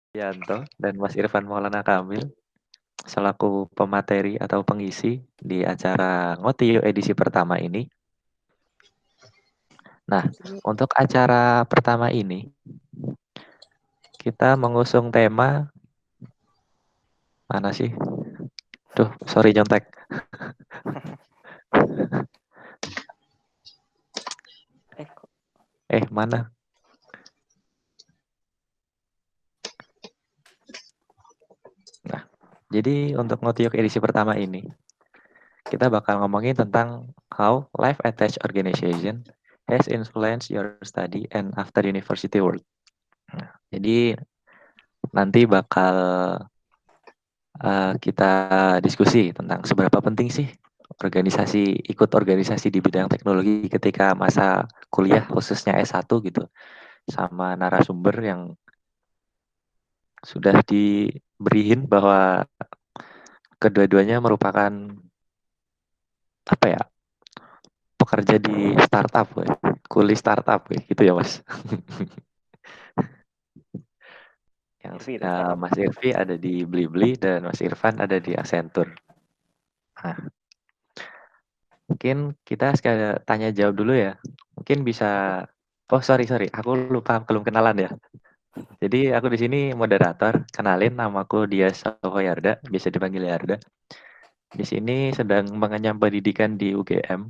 Yanto dan Mas Irfan Maulana Kamil selaku pemateri atau pengisi di acara Ngotio edisi pertama ini. Nah, untuk acara pertama ini kita mengusung tema mana sih? Duh, sorry nyontek. Mana? Nah, jadi untuk Ngotio edisi pertama ini kita bakal ngomongin tentang how life attached organization has influenced your study and after university world. Nah, jadi nanti bakal kita diskusi tentang seberapa penting sih ikut organisasi di bidang teknologi ketika masa kuliah khususnya S1 gitu, sama narasumber yang sudah diberiin bahwa kedua-duanya merupakan apa ya, pekerja di startup, kuli startup gitu ya Mas. Yang Mas Irfi ada di Blibli dan Mas Irfan ada di Accenture. Nah, mungkin kita sekali tanya jawab dulu ya. Mungkin bisa. Oh sorry, aku lupa belum kenalan ya. Jadi aku di sini moderator. Kenalin, namaku Dias Sohoyarda, bisa dipanggil Yarda. Di sini sedang mengenyam pendidikan di UGM.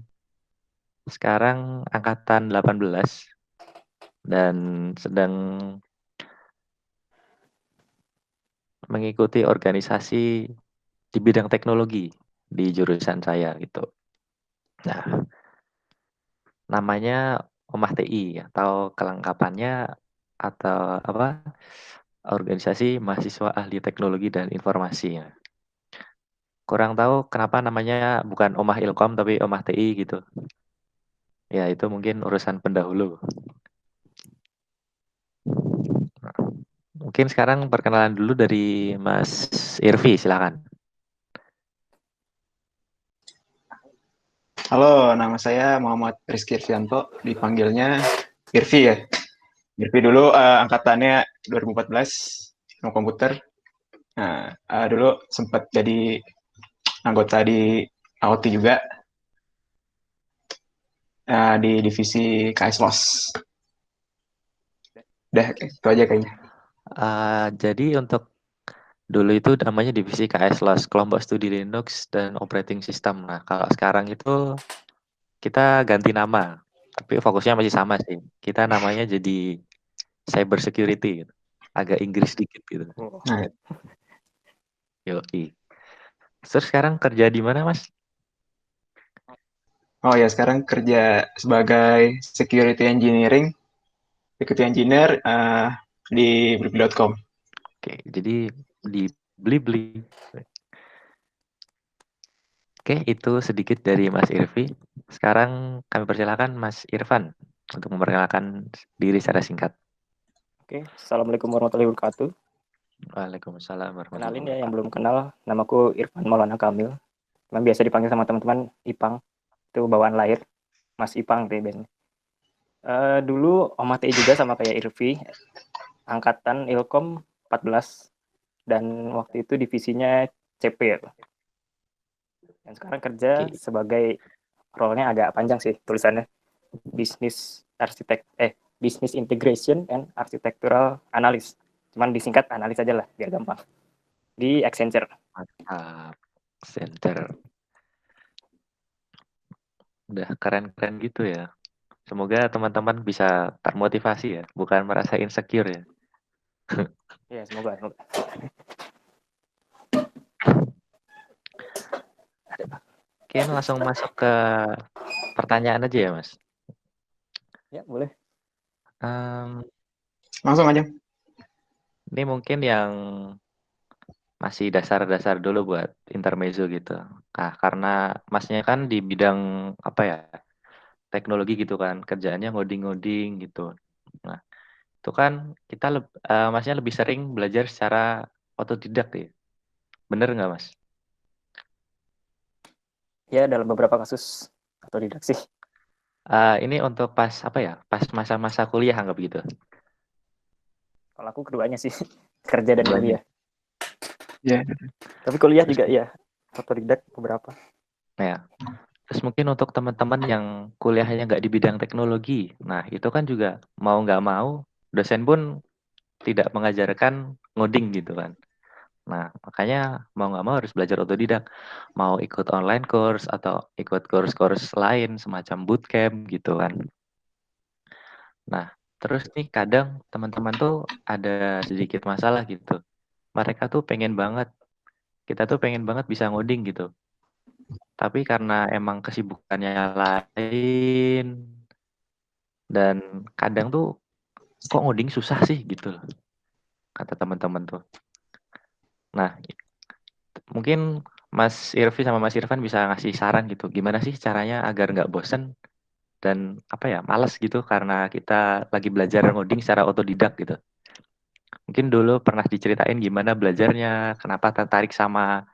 Sekarang angkatan 18 dan sedang mengikuti organisasi di bidang teknologi di jurusan saya gitu. Nah, namanya Omah TI atau kelengkapannya atau apa? Organisasi Mahasiswa Ahli Teknologi dan Informasi. Kurang tahu kenapa namanya bukan Omah Ilkom tapi Omah TI gitu. Ya, itu mungkin urusan pendahulu. Nah, mungkin sekarang perkenalan dulu dari Mas Irfi, silakan. Halo, nama saya Muhammad Rizky Irfianto, dipanggilnya Irfi ya. Irfi dulu angkatannya 2014, ilmu komputer. Nah, dulu sempat jadi anggota di AOT juga, di divisi KS LOS. Udah, itu aja kayaknya. Jadi untuk dulu itu namanya divisi KS LOS, Kelompok Studi Linux dan Operating System. Nah, kalau sekarang itu kita ganti nama, tapi fokusnya masih sama sih. Kita namanya jadi Cyber Security, gitu. Agak Inggris dikit gitu. Nah, Yoi. Terus sekarang kerja di mana, Mas? oh ya, sekarang kerja sebagai security engineer di blibli.com. Oke, jadi di Blibli. Oke, itu sedikit dari Mas Irfi. Sekarang kami persilakan Mas Irfan untuk memperkenalkan diri secara singkat. Oke, Assalamualaikum warahmatullahi wabarakatuh. Waalaikumsalam warahmatullahi Kenalin ya yang wabarakatuh. belum kenal, namaku Irfan Maulana Kamil. Memang biasa dipanggil sama teman-teman Ipang. Itu bawaan lahir, Mas Ipang deh biasanya. Dulu Om TI juga sama kayak Irfi, angkatan Ilkom 14 dan waktu itu divisinya CP ya. Dan sekarang kerja sebagai role-nya agak panjang sih tulisannya. Business Integration and Architectural Analyst. Cuman disingkat analis aja lah biar gampang. Di Accenture. Mantap. Center. Udah keren-keren gitu ya. Semoga teman-teman bisa termotivasi ya, bukan merasa insecure ya. Ya, semoga. Mungkin langsung masuk ke pertanyaan aja ya, Mas. Ya, boleh. Langsung aja. Ini mungkin yang masih dasar-dasar dulu buat intermezzo gitu. Nah, karena Masnya kan di bidang apa ya, teknologi gitu kan, kerjaannya ngoding-ngoding gitu. Nah, itu kan Masnya lebih sering belajar secara otodidak ya. Bener nggak, Mas? Ya, dalam beberapa kasus otodidak sih. Ini untuk pas apa ya? Pas masa-masa kuliah anggap gitu. Kalau aku keduanya sih. kerja dan kuliah. Ya. Tapi kuliah juga ya otodidak beberapa. Ya. Terus mungkin untuk teman-teman yang kuliahnya nggak di bidang teknologi, nah itu kan juga mau nggak mau dosen pun tidak mengajarkan ngoding gitu kan. Nah makanya mau nggak mau harus belajar otodidak, mau ikut online course atau ikut course-course lain semacam bootcamp gitu kan. Nah terus nih kadang teman-teman tuh ada sedikit masalah gitu. Mereka tuh pengen banget, kita tuh pengen banget bisa ngoding gitu. Tapi karena emang kesibukannya lain dan kadang tuh kok ngoding susah sih gitu loh, kata teman-teman tuh. Nah, mungkin Mas Irfi sama Mas Irfan bisa ngasih saran gitu. Gimana sih caranya agar nggak bosen dan apa ya, males gitu karena kita lagi belajar ngoding secara otodidak gitu. Mungkin dulu pernah diceritain gimana belajarnya, kenapa tertarik sama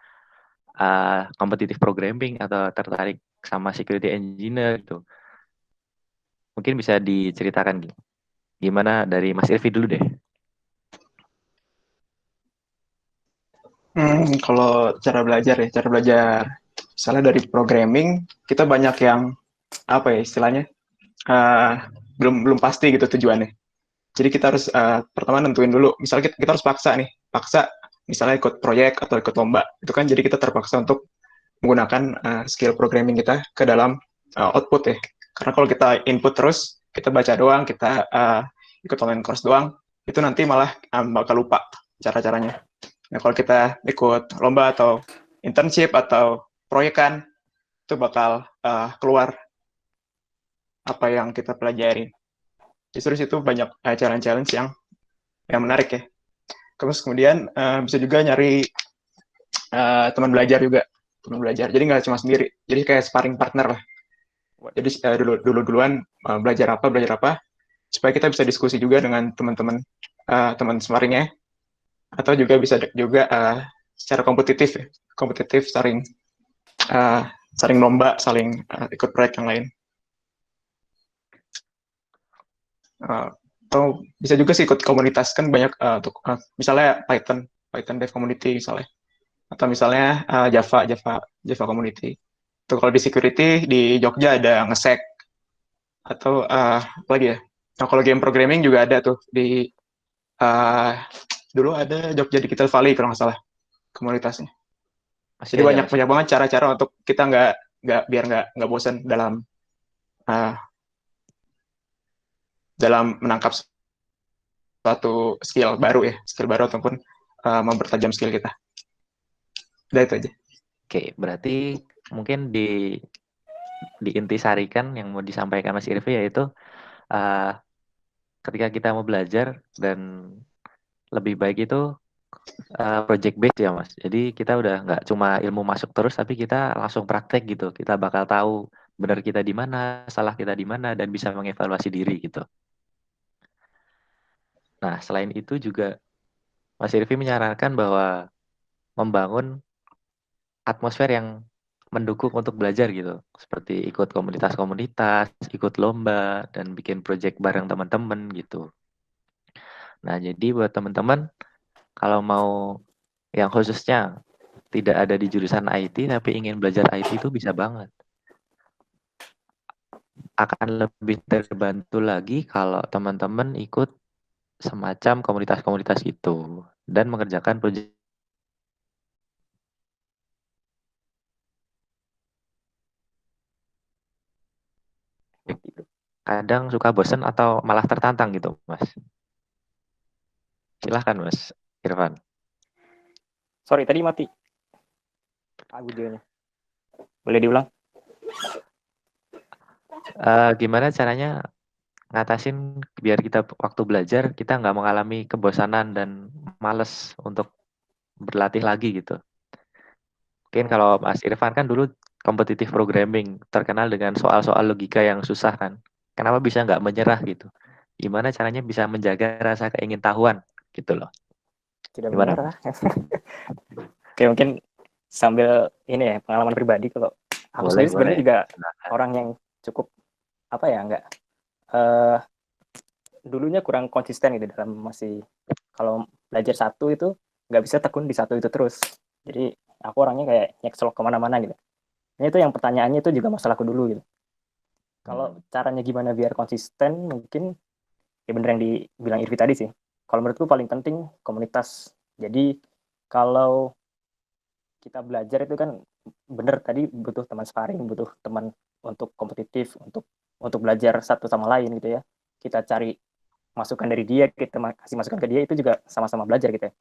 competitive programming atau tertarik sama security engineer gitu. Mungkin bisa diceritakan gitu. Gimana dari Mas Irfi dulu deh. Kalau cara belajar ya, cara belajar misalnya dari programming, kita banyak yang apa ya istilahnya belum belum pasti gitu tujuannya. Jadi kita harus pertama nentuin dulu. Misalnya kita harus paksa misalnya ikut proyek atau ikut lomba. Itu kan jadi kita terpaksa untuk menggunakan skill programming kita ke dalam output ya. Karena kalau kita input terus, kita baca doang, kita ikut online course doang, itu nanti malah bakal lupa cara-caranya. Nah, kalau kita ikut lomba atau internship atau proyekan, itu bakal keluar apa yang kita pelajari. Justru situ banyak challenge-challenge yang menarik ya. Terus kemudian bisa juga nyari teman belajar juga, teman belajar. Jadi nggak cuma sendiri. Jadi kayak sparring partner lah. Jadi duluan belajar apa, supaya kita bisa diskusi juga dengan teman-teman teman sparringnya, atau juga bisa juga secara kompetitif saling lomba, saling ikut proyek yang lain. Atau bisa juga sih ikut komunitas, kan banyak untuk misalnya Python Dev Community misalnya, atau misalnya Java Community. Tuh kalau di security di Jogja ada Ngesek, atau apa lagi ya. Nah, kalau game programming juga ada tuh di dulu ada Jogja Digital Valley kalau nggak salah komunitasnya. Masih Jadi ada banyak Mas. banyak banget cara-cara untuk kita biar nggak bosan uh, dalam menangkap suatu skill baru ataupun mempertajam skill kita. Udah itu aja. Oke, berarti mungkin diintisarikan yang mau disampaikan Mas Irfi yaitu uh, ketika kita mau belajar dan lebih baik itu project based ya Mas. Jadi kita udah nggak cuma ilmu masuk terus, tapi kita langsung praktek gitu. Kita bakal tahu benar kita di mana, salah kita di mana, dan bisa mengevaluasi diri gitu. Nah, selain itu juga Mas Irfi menyarankan bahwa membangun atmosfer yang mendukung untuk belajar gitu. Seperti ikut komunitas-komunitas, ikut lomba, dan bikin project bareng teman-teman gitu. Nah, jadi buat teman-teman, kalau mau yang khususnya tidak ada di jurusan IT tapi ingin belajar IT itu bisa banget. Akan lebih terbantu lagi kalau teman-teman ikut semacam komunitas-komunitas itu dan mengerjakan proyek. Kadang suka bosen atau malah tertantang gitu, Mas. Silahkan, Mas Irfan. Sorry, tadi mati audionya. Boleh diulang? Gimana caranya ngatasin biar kita waktu belajar kita nggak mengalami kebosanan dan males untuk berlatih lagi gitu. Mungkin kalau Mas Irfan kan dulu competitive programming, terkenal dengan soal-soal logika yang susah kan. Kenapa bisa nggak menyerah gitu? Gimana caranya bisa menjaga rasa keingintahuan gitu loh. Tidak Gimana menyerah. Mas? Oke, mungkin sambil ini ya pengalaman pribadi, kalau aku Boleh, sendiri sebenarnya boleh. juga Nah, orang yang cukup apa ya, nggak dulunya kurang konsisten gitu dalam masih, kalau belajar satu itu nggak bisa tekun di satu itu terus. Jadi aku orangnya kayak nyekselok kemana-mana gitu. Ini itu yang pertanyaannya itu juga masalahku dulu gitu. Kalau caranya gimana biar konsisten, mungkin ya bener yang dibilang Irvi tadi sih. Kalau menurutku paling penting komunitas. Jadi kalau kita belajar itu kan bener tadi butuh teman sparring, butuh teman untuk kompetitif, untuk belajar satu sama lain gitu ya. Kita cari masukan dari dia, kita kasih masukan ke dia, itu juga sama-sama belajar gitu ya.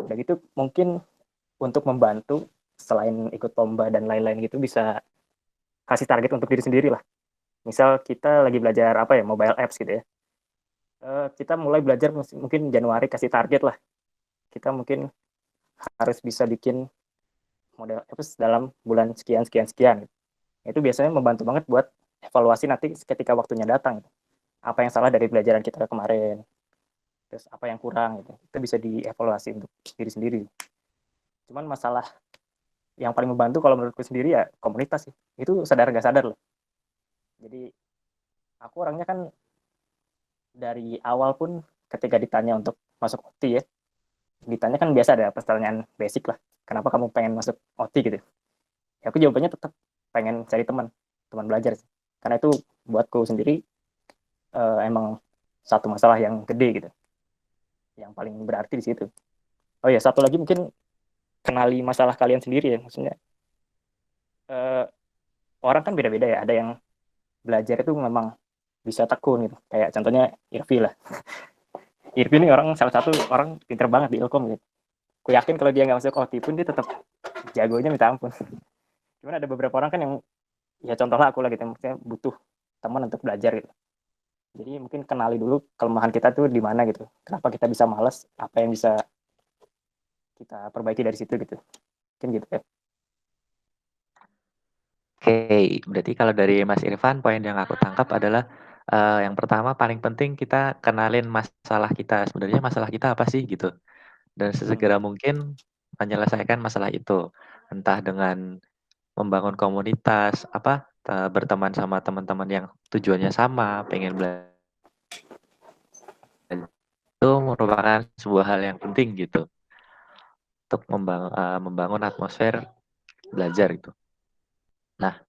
Dan itu mungkin untuk membantu selain ikut lomba dan lain-lain gitu bisa kasih target untuk diri sendiri lah. Misal kita lagi belajar apa ya, mobile apps gitu ya. Kita mulai belajar mungkin Januari kasih target lah. Kita mungkin harus bisa bikin model apps dalam bulan sekian sekian sekian. Itu biasanya membantu banget buat evaluasi nanti ketika waktunya datang. Apa yang salah dari pelajaran kita kemarin, terus apa yang kurang gitu. Itu bisa dievaluasi untuk diri sendiri. Cuman masalah yang paling membantu kalau menurutku sendiri ya komunitas sih. Itu sadar nggak sadar loh. Jadi aku orangnya kan dari awal pun ketika ditanya untuk masuk OT ya, ditanya kan biasa ada pertanyaan basic lah. Kenapa kamu pengen masuk OT gitu? Ya aku jawabannya tetap pengen cari teman, teman belajar sih. Karena itu buatku sendiri emang satu masalah yang gede gitu, yang paling berarti di situ. Oh ya, satu lagi mungkin kenali masalah kalian sendiri ya, maksudnya orang kan beda-beda ya, ada yang belajar itu memang bisa tekun gitu, kayak contohnya Irvi lah. Irvi ini orang salah satu orang pinter banget di Ilkom gitu. Aku yakin kalau dia nggak masuk OT pun dia tetap jagonya minta ampun. Cuman ada beberapa orang kan yang ya contoh lah aku lah gitu, maksudnya butuh teman untuk belajar gitu. Jadi mungkin kenali dulu kelemahan kita tuh di mana gitu. Kenapa kita bisa malas, apa yang bisa kita perbaiki dari situ gitu. Mungkin gitu ya. Oke, berarti kalau dari Mas Irfan, poin yang aku tangkap adalah yang pertama paling penting kita kenalin masalah kita. Sebenarnya masalah kita apa sih gitu. Dan sesegera mungkin menyelesaikan masalah itu. Entah dengan membangun komunitas, berteman sama teman-teman yang tujuannya sama, pengen belajar. Itu merupakan sebuah hal yang penting gitu untuk membangun atmosfer belajar gitu. Nah,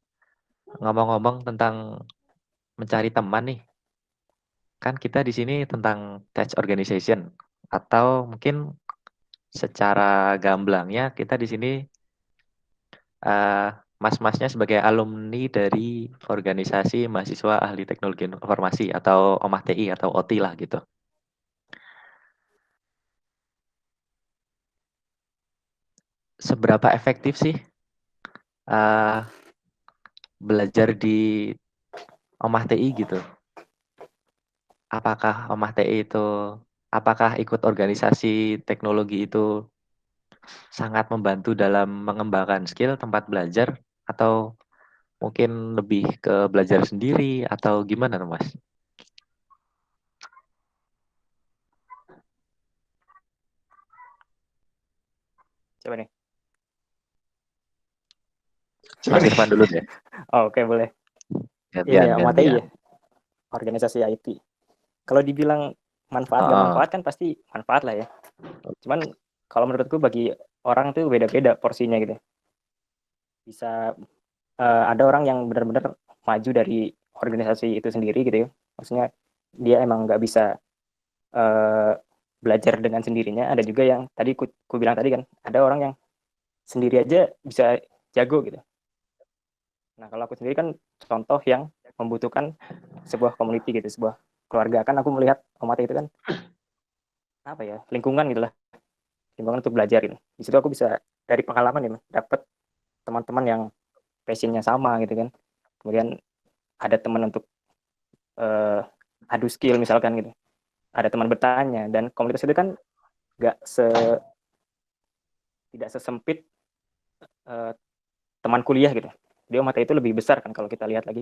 ngomong-ngomong tentang mencari teman nih, kan kita di sini tentang touch organization atau mungkin secara gamblangnya kita di sini mas-masnya sebagai alumni dari organisasi mahasiswa ahli teknologi informasi atau OMAH TI atau OT lah gitu. Seberapa efektif sih belajar di OMAH TI gitu? Apakah OMAH TI itu, apakah ikut organisasi teknologi itu sangat membantu dalam mengembangkan skill tempat belajar atau mungkin lebih ke belajar sendiri atau gimana Mas? Coba nih. Coba Mas deh. Irfan dulu deh. Oh, oke, boleh. Gantian, Ini ya, OMATI gantian. ya, organisasi IT. Kalau dibilang manfaat gak Heeh. manfaat kan pasti manfaat lah ya. Cuman kalau menurutku bagi orang tuh beda-beda porsinya gitu. Bisa ada orang yang benar-benar maju dari organisasi itu sendiri gitu ya. Maksudnya dia emang nggak bisa uh, belajar dengan sendirinya. Ada juga yang tadi ku bilang tadi kan, ada orang yang sendiri aja bisa jago gitu. Nah kalau aku sendiri kan contoh yang membutuhkan sebuah community gitu, sebuah keluarga. Kan aku melihat Omate itu kan apa ya, lingkungan gitu lah, lingkungan untuk belajar gitu. Di situ aku bisa dari pengalaman ya dapat teman-teman yang passionnya sama gitu kan. Kemudian ada teman untuk adu skill misalkan gitu. Ada teman bertanya, dan komunitas itu kan nggak tidak sesempit uh, teman kuliah gitu. Dia mata itu lebih besar kan kalau kita lihat lagi.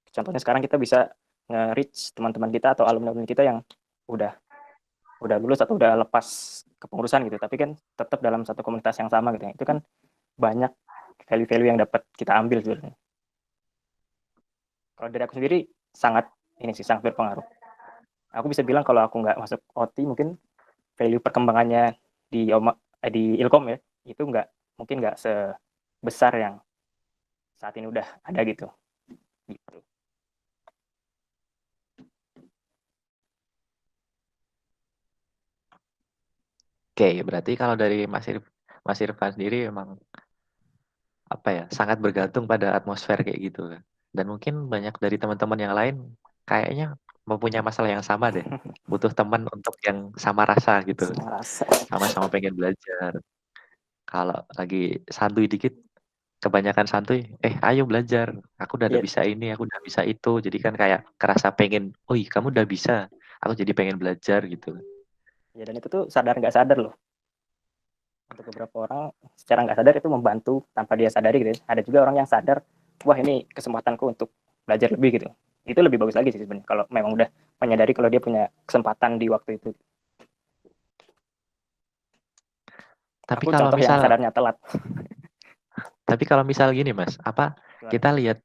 Contohnya sekarang kita bisa nge-reach teman-teman kita atau alumni kita yang udah lulus atau udah lepas kepengurusan gitu, tapi kan tetap dalam satu komunitas yang sama gitu. Itu kan banyak value-value yang dapat kita ambil sebenarnya. Kalau dari aku sendiri sangat ini sih sangat berpengaruh. Aku bisa bilang kalau aku nggak masuk OT mungkin value perkembangannya di Ilkom ya, itu mungkin nggak sebesar yang saat ini udah ada gitu. Oke, berarti kalau dari Mas Irfan sendiri emang apa ya, sangat bergantung pada atmosfer kayak gitu kan. Dan mungkin banyak dari teman-teman yang lain kayaknya mempunyai masalah yang sama deh. Butuh teman untuk yang sama rasa gitu. Semua rasa. Sama-sama pengen belajar. Kalau lagi santuy dikit, kebanyakan santuy, ayo belajar. Aku udah Iya, bisa ini, aku udah bisa itu. Jadi kan kayak kerasa pengen, oh kamu udah bisa. Aku jadi pengen belajar gitu. ya, dan itu tuh sadar nggak sadar loh. Untuk beberapa orang secara nggak sadar itu membantu tanpa dia sadari gitu. Ada juga orang yang sadar, wah ini kesempatanku untuk belajar lebih gitu. Itu lebih bagus lagi sih sebenarnya kalau memang udah menyadari kalau dia punya kesempatan di waktu itu. Tapi Aku kalau contoh yang misal sadarnya telat. Tapi kalau misal gini Mas, kita lihat,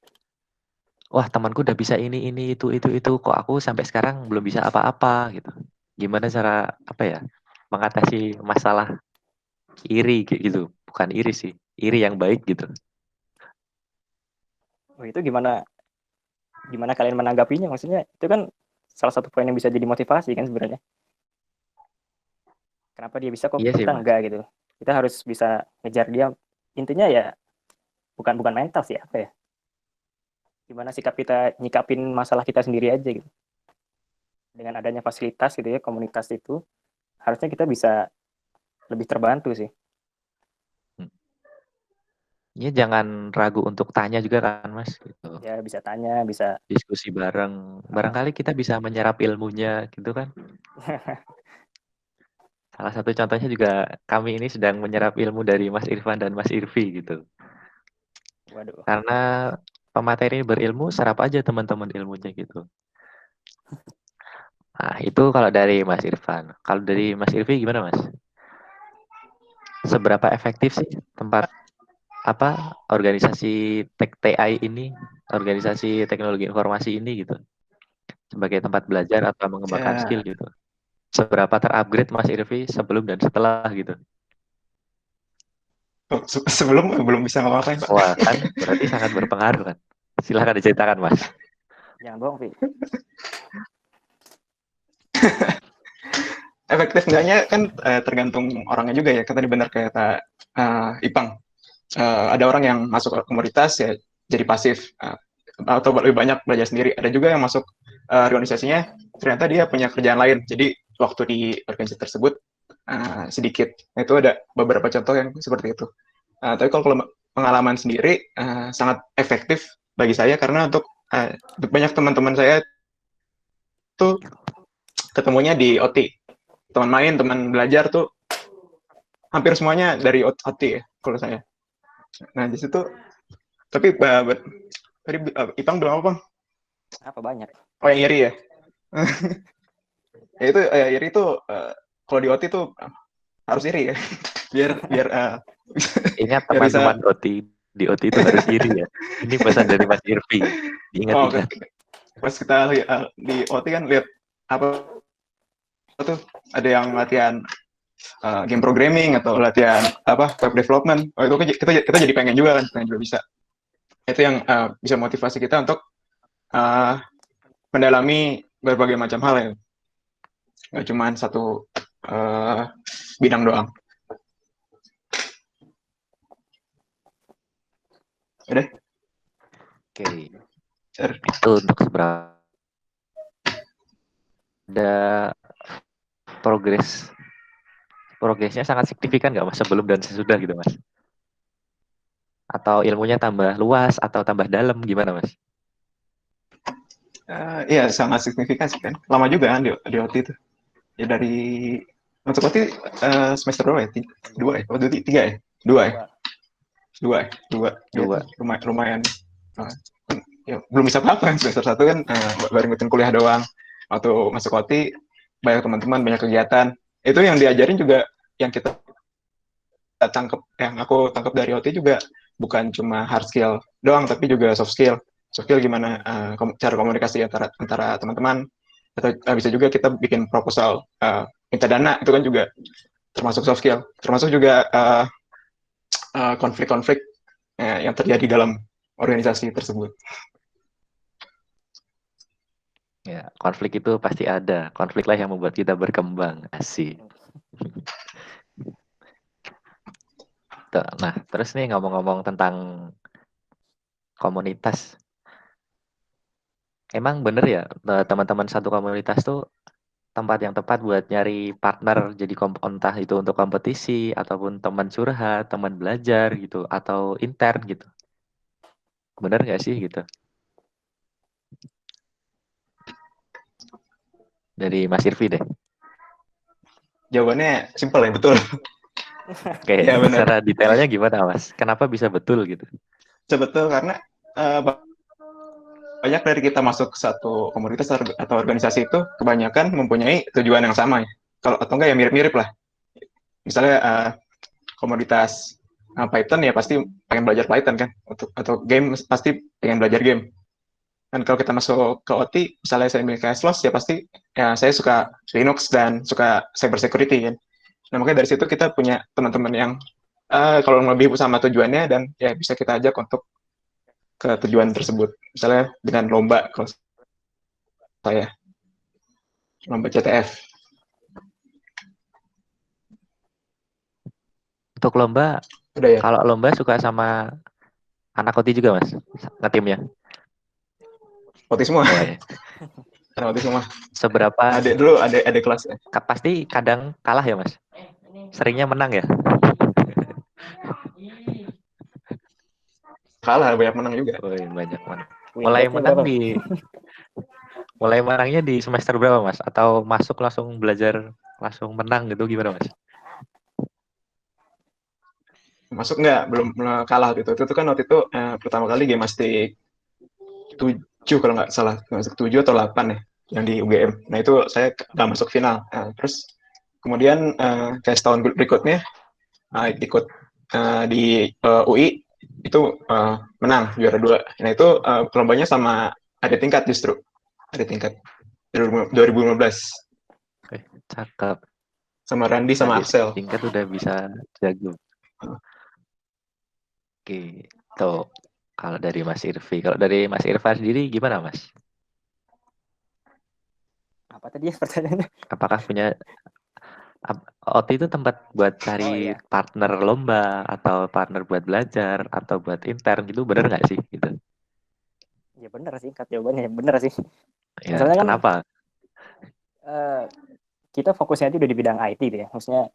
wah temanku udah bisa ini itu, kok aku sampai sekarang belum bisa apa-apa gitu. Gimana cara mengatasi masalah iri kayak gitu? Bukan iri sih, iri yang baik gitu. Oh, itu gimana kalian menanggapinya? Maksudnya itu kan salah satu poin yang bisa jadi motivasi kan sebenarnya. Kenapa dia bisa kok Iya sih kita Mas. enggak gitu? Kita harus bisa ngejar dia. Intinya ya bukan mental sih, apa ya? Gimana sikap kita nyikapin masalah kita sendiri aja gitu. Dengan adanya fasilitas gitu ya, komunitas itu harusnya kita bisa lebih terbantu sih. Iya jangan ragu untuk tanya juga kan Mas gitu. Ya bisa tanya, bisa Diskusi bareng. Barangkali kita bisa menyerap ilmunya gitu kan. Salah satu contohnya juga kami ini sedang menyerap ilmu dari Mas Irfan dan Mas Irfi gitu. waduh. Karena pemateri berilmu, serap aja teman-teman ilmunya gitu. Nah, itu kalau dari Mas Irfan. Kalau dari Mas Irfi gimana, Mas? Seberapa efektif sih tempat organisasi TI ini, organisasi teknologi informasi ini gitu, sebagai tempat belajar atau mengembangkan Ya, skill gitu. Seberapa terupgrade Mas Irfi sebelum dan setelah gitu? sebelum belum bisa ngapa-ngapain, Pak. Wah, kan berarti sangat berpengaruh kan. Silahkan diceritakan, Mas. Jangan bohong, Vi. Efektif enggaknya kan tergantung orangnya juga ya. Kan tadi benar kata Ipang. Ada orang yang masuk ke komunitas ya jadi pasif atau lebih banyak belajar sendiri. Ada juga yang masuk organisasinya ternyata dia punya kerjaan lain. Jadi waktu di organisasi tersebut sedikit. Nah, itu ada beberapa contoh yang seperti itu. Tapi kalau pengalaman sendiri sangat efektif bagi saya karena untuk banyak teman-teman saya tuh ketemunya di OT. Teman main, teman belajar tuh hampir semuanya dari OT ya kalau saya. Nah di situ tapi tadi Ipang bilang apa Bang? Apa banyak? Oh yang iri ya? Ya itu iri itu kalau di OT tuh harus iri ya biar Ingat biar bisa. teman-teman di OT itu harus iri ya. Ini pesan dari Mas Irfi. Diingat-ingat. Pas kita di OT kan lihat apa tuh ada yang latihan game programming atau latihan web development. Oh itu kita jadi pengen juga kan, pengen juga bisa. Itu yang bisa motivasi kita untuk mendalami berbagai macam hal ya. Nggak cuma satu bidang doang. Udah? Oke. Itu untuk seberapa ada progresnya sangat signifikan nggak Mas sebelum dan sesudah gitu Mas? Atau ilmunya tambah luas atau tambah dalam gimana Mas? Iya sangat signifikan sih kan. Lama juga kan di OT itu. Ya dari masuk OT semester berapa ya? Dua ya? Oh, tiga ya? Dua ya? Dua. Ya, lumayan. Ya, belum bisa apa-apa kan semester satu kan baru ngikutin kuliah doang. Waktu masuk OT banyak teman-teman, banyak kegiatan. Itu yang diajarin juga yang aku tangkap dari OT juga bukan cuma hard skill doang tapi juga soft skill. Soft skill gimana cara komunikasi antara teman-teman atau bisa juga kita bikin proposal minta dana itu kan juga termasuk soft skill, termasuk juga konflik-konflik yang terjadi dalam organisasi tersebut. Ya, konflik itu pasti ada. Konflik lah yang membuat kita berkembang. Asik. Nah, terus nih ngomong-ngomong tentang komunitas. Emang bener ya, teman-teman satu komunitas tuh tempat yang tepat buat nyari partner jadi entah itu untuk kompetisi ataupun teman curhat, teman belajar gitu atau intern gitu. Bener nggak sih gitu? Dari Mas Irfi deh. Jawabannya simpel ya, betul. Oke, Ya benar. secara detailnya gimana Mas? Kenapa bisa betul gitu? Betul karena banyak dari kita masuk ke satu komunitas atau organisasi itu kebanyakan mempunyai tujuan yang sama ya. Kalau atau enggak ya mirip-mirip lah. Misalnya komunitas Python ya pasti pengen belajar Python kan, atau game pasti pengen belajar game. Dan kalau kita masuk ke OT, misalnya saya milih SLOS ya pasti ya saya suka Linux dan suka cyber security kan. Nah makanya dari situ kita punya teman-teman yang kalau lebih sama tujuannya dan ya bisa kita ajak untuk ke tujuan tersebut. Misalnya dengan lomba kalau saya lomba CTF. Untuk lomba, Udah ya, kalau lomba suka sama anak OT juga Mas, ngetimnya. OT semua. Oh ya. Karena OT semua. Seberapa Ada kelas ya. pasti kadang kalah ya Mas? Seringnya menang ya? Kalah, banyak menang juga. Oh, banyak menang. Win rate-nya berapa? Mulai menangnya di semester berapa Mas? Atau masuk langsung belajar langsung menang gitu gimana Mas? Masuk nggak? Belum kalah gitu. Itu kan waktu itu pertama kali game Mastic 7 kalau nggak salah. Masuk 7 atau 8 ya yang di UGM. Nah itu saya nggak masuk final. Nah, terus kemudian kayak setahun berikutnya ikut di UI itu menang juara 2. Nah itu lombanya sama ada tingkat justru. Ada tingkat 2015 Oke, cakep. sama Randy sama Adik Axel. tingkat udah bisa jago. Oke, tuh. Kalau dari Mas Irfi, kalau dari Mas Irfan sendiri gimana Mas? Apa tadi ya pertanyaannya? Apakah punya OT itu tempat buat Oh cari iya, partner lomba atau partner buat belajar atau buat intern gitu bener nggak sih gitu? ya bener sih, kat jawabannya bener sih. Ya, Masalahnya kan kenapa? kita fokusnya itu udah di bidang IT gitu ya. Maksudnya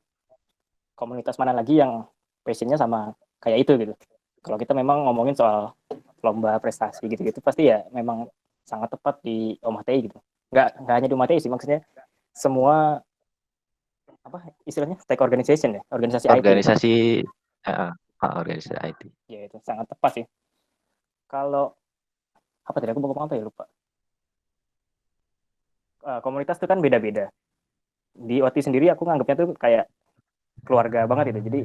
komunitas mana lagi yang passionnya sama kayak itu gitu. Kalau kita memang ngomongin soal lomba prestasi gitu-gitu pasti ya memang sangat tepat di OMATI gitu. Nggak hanya di OMATI sih, maksudnya semua apa istilahnya stake organization ya, organisasi IT gitu. Organisasi organisasi IT. Ya itu sangat tepat sih. Kalau apa tadi aku mau ngomong apa ya lupa. Komunitas itu kan beda-beda. Di OT sendiri aku nganggapnya tuh kayak keluarga banget gitu. Jadi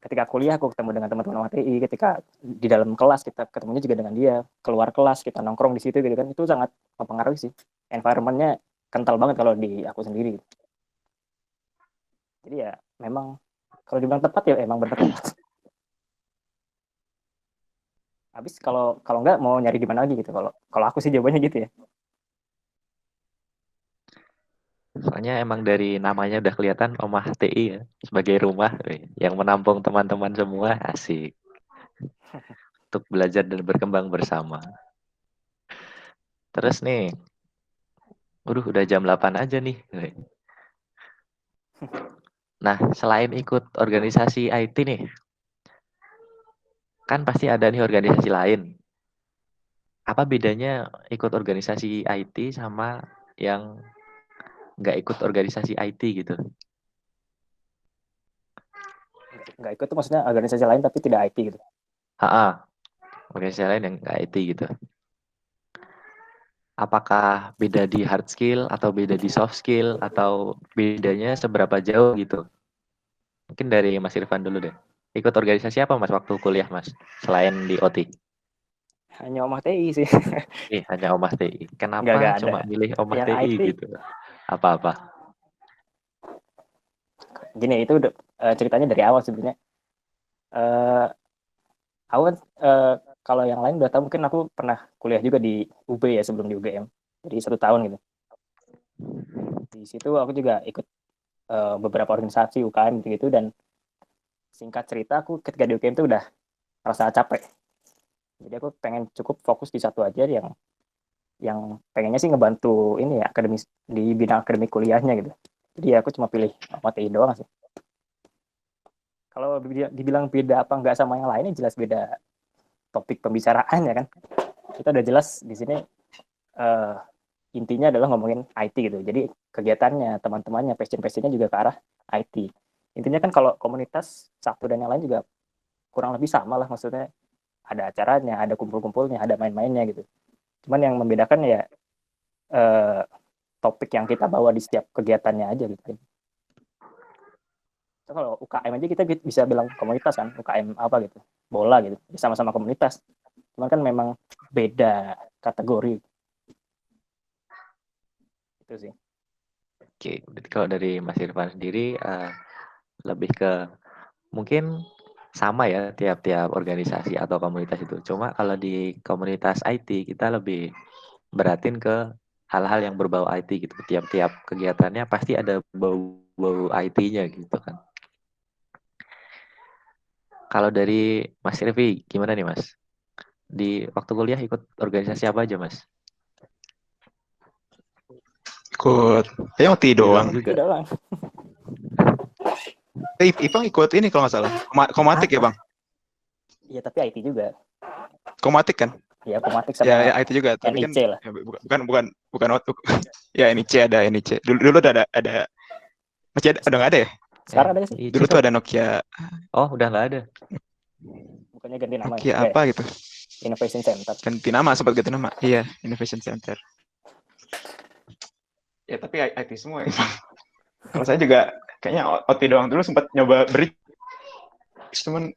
ketika kuliah aku ketemu dengan teman-teman OTI, ketika di dalam kelas kita ketemunya juga dengan dia, keluar kelas kita nongkrong di situ gitu kan, itu sangat mempengaruhi sih. Environment-nya kental banget kalau di aku sendiri. Jadi ya memang kalau dibilang tepat ya emang benar tepat. Habis kalau nggak mau nyari di mana lagi gitu. Kalau aku sih jawabannya gitu ya. Soalnya emang dari namanya udah kelihatan Omah TI ya, sebagai rumah yang menampung teman-teman semua, asik. Untuk belajar dan berkembang bersama. Terus nih, udah jam 8 aja nih. Nah, selain ikut organisasi IT nih, kan pasti ada nih organisasi lain. Apa bedanya ikut organisasi IT sama yang nggak ikut organisasi IT gitu? Nggak ikut tuh maksudnya organisasi lain tapi tidak IT gitu. Organisasi lain yang nggak IT gitu. Apakah beda di hard skill atau beda di soft skill atau bedanya seberapa jauh gitu? Mungkin dari Mas Irfan dulu deh. Ikut organisasi apa Mas waktu kuliah Mas? Selain di OT? Hanya Omah TI sih. Hanya Omah TI. Nggak Kenapa ada. cuma milih Omah Yang TI IT gitu? Apa-apa? gini, itu ceritanya dari awal sebenarnya. Awal kalau yang lain udah tahu, mungkin aku pernah kuliah juga di UB ya sebelum di UGM, jadi 1 tahun gitu. Di situ aku juga ikut beberapa organisasi UKM gitu, dan singkat cerita aku ketika di UGM itu udah rasa capek. Jadi aku pengen cukup fokus di satu aja yang pengennya sih ngebantu ini ya, akademis di bidang akademik kuliahnya gitu. Jadi aku cuma pilih materi doang sih. Kalau dibilang beda apa enggak sama yang lainnya, jelas beda topik pembicaraan ya kan. Kita udah jelas di sini intinya adalah ngomongin IT gitu. Jadi kegiatannya, teman-temannya, passion-passionnya juga ke arah IT. Intinya kan kalau komunitas satu dan yang lain juga kurang lebih sama lah, maksudnya ada acaranya, ada kumpul-kumpulnya, ada main-mainnya gitu. Cuman yang membedakan ya topik yang kita bawa di setiap kegiatannya aja gitu. So, kalau UKM aja kita bisa bilang komunitas kan, UKM apa gitu, bola gitu, sama-sama komunitas. Cuman kan memang beda kategori. Itu sih. Oke, berarti kalau dari Mas Irfan sendiri lebih ke mungkin sama ya tiap-tiap organisasi atau komunitas itu. Cuma kalau di komunitas IT kita lebih beratin ke hal-hal yang berbau IT gitu. Tiap-tiap kegiatannya pasti ada bau-bau IT-nya gitu kan. Kalau dari Mas Irvi, gimana nih Mas? Di waktu kuliah ikut organisasi apa aja Mas? Ikut, kayaknya OT doang. juga. Itu doang. Ipang ikut ini kalau nggak salah. Komatik ya bang? Iya, tapi IT juga. Komatik kan? Ya, komatik sama Ya IT juga. Tapi NIC kan lah. ya, bukan ya NIC ada NIC. Dulu ada masih ada, udah nggak ada ya? Sekarang ada sih. Dulu tuh ada Nokia. Oh, udah nggak ada. Bukannya ganti nama Nokia ya? apa gitu? Innovation Center. Ganti nama, sempat ganti nama. Iya, Innovation Center. Ya tapi IT semua ya. Kalau saya juga kayaknya OT doang, dulu sempat nyoba bridge, cuman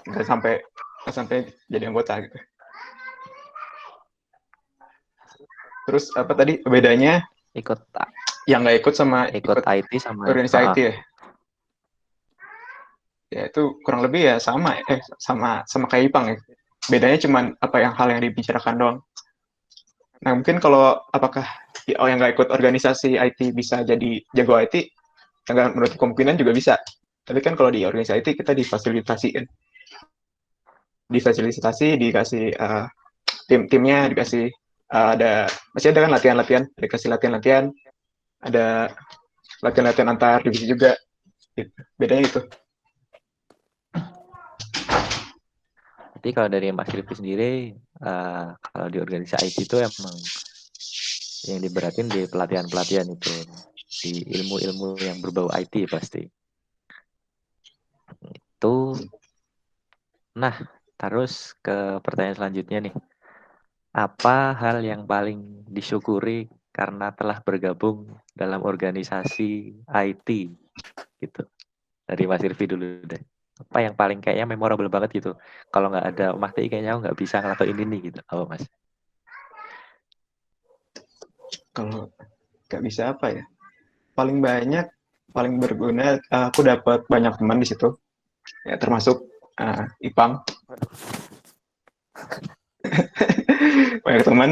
nggak sampai jadi anggota gitu. Terus apa tadi bedanya? Ikut Yang nggak ikut sama ikut IT sama organisasi IT ya? Ya itu kurang lebih ya sama kayak Ipang ya. Bedanya cuman apa hal yang dibicarakan doang. Nah mungkin kalau apakah yang nggak ikut organisasi IT bisa jadi jago IT, nggak menurut kemungkinan juga bisa. Tapi kan kalau di organisasi IT kita dikasih timnya, dikasih masih ada kan latihan-latihan, dikasih latihan-latihan, ada latihan-latihan antar divisi juga. Bedanya itu. Jadi kalau dari Mas Rifki sendiri, kalau di organisasi IT itu emang yang diberatin di pelatihan-pelatihan itu, di ilmu-ilmu yang berbau IT pasti. Itu. Nah, terus ke pertanyaan selanjutnya nih. Apa hal yang paling disyukuri karena telah bergabung dalam organisasi IT gitu? Dari Mas Irvi dulu deh. Apa yang paling kayaknya memorable banget gitu? Kalau nggak ada Mas TI kayaknya aku nggak bisa ngelakuin ini nih gitu. Apa Mas? Kalau nggak bisa apa ya? Paling banyak, paling berguna, aku dapat banyak teman di situ, ya termasuk Ipang. Banyak teman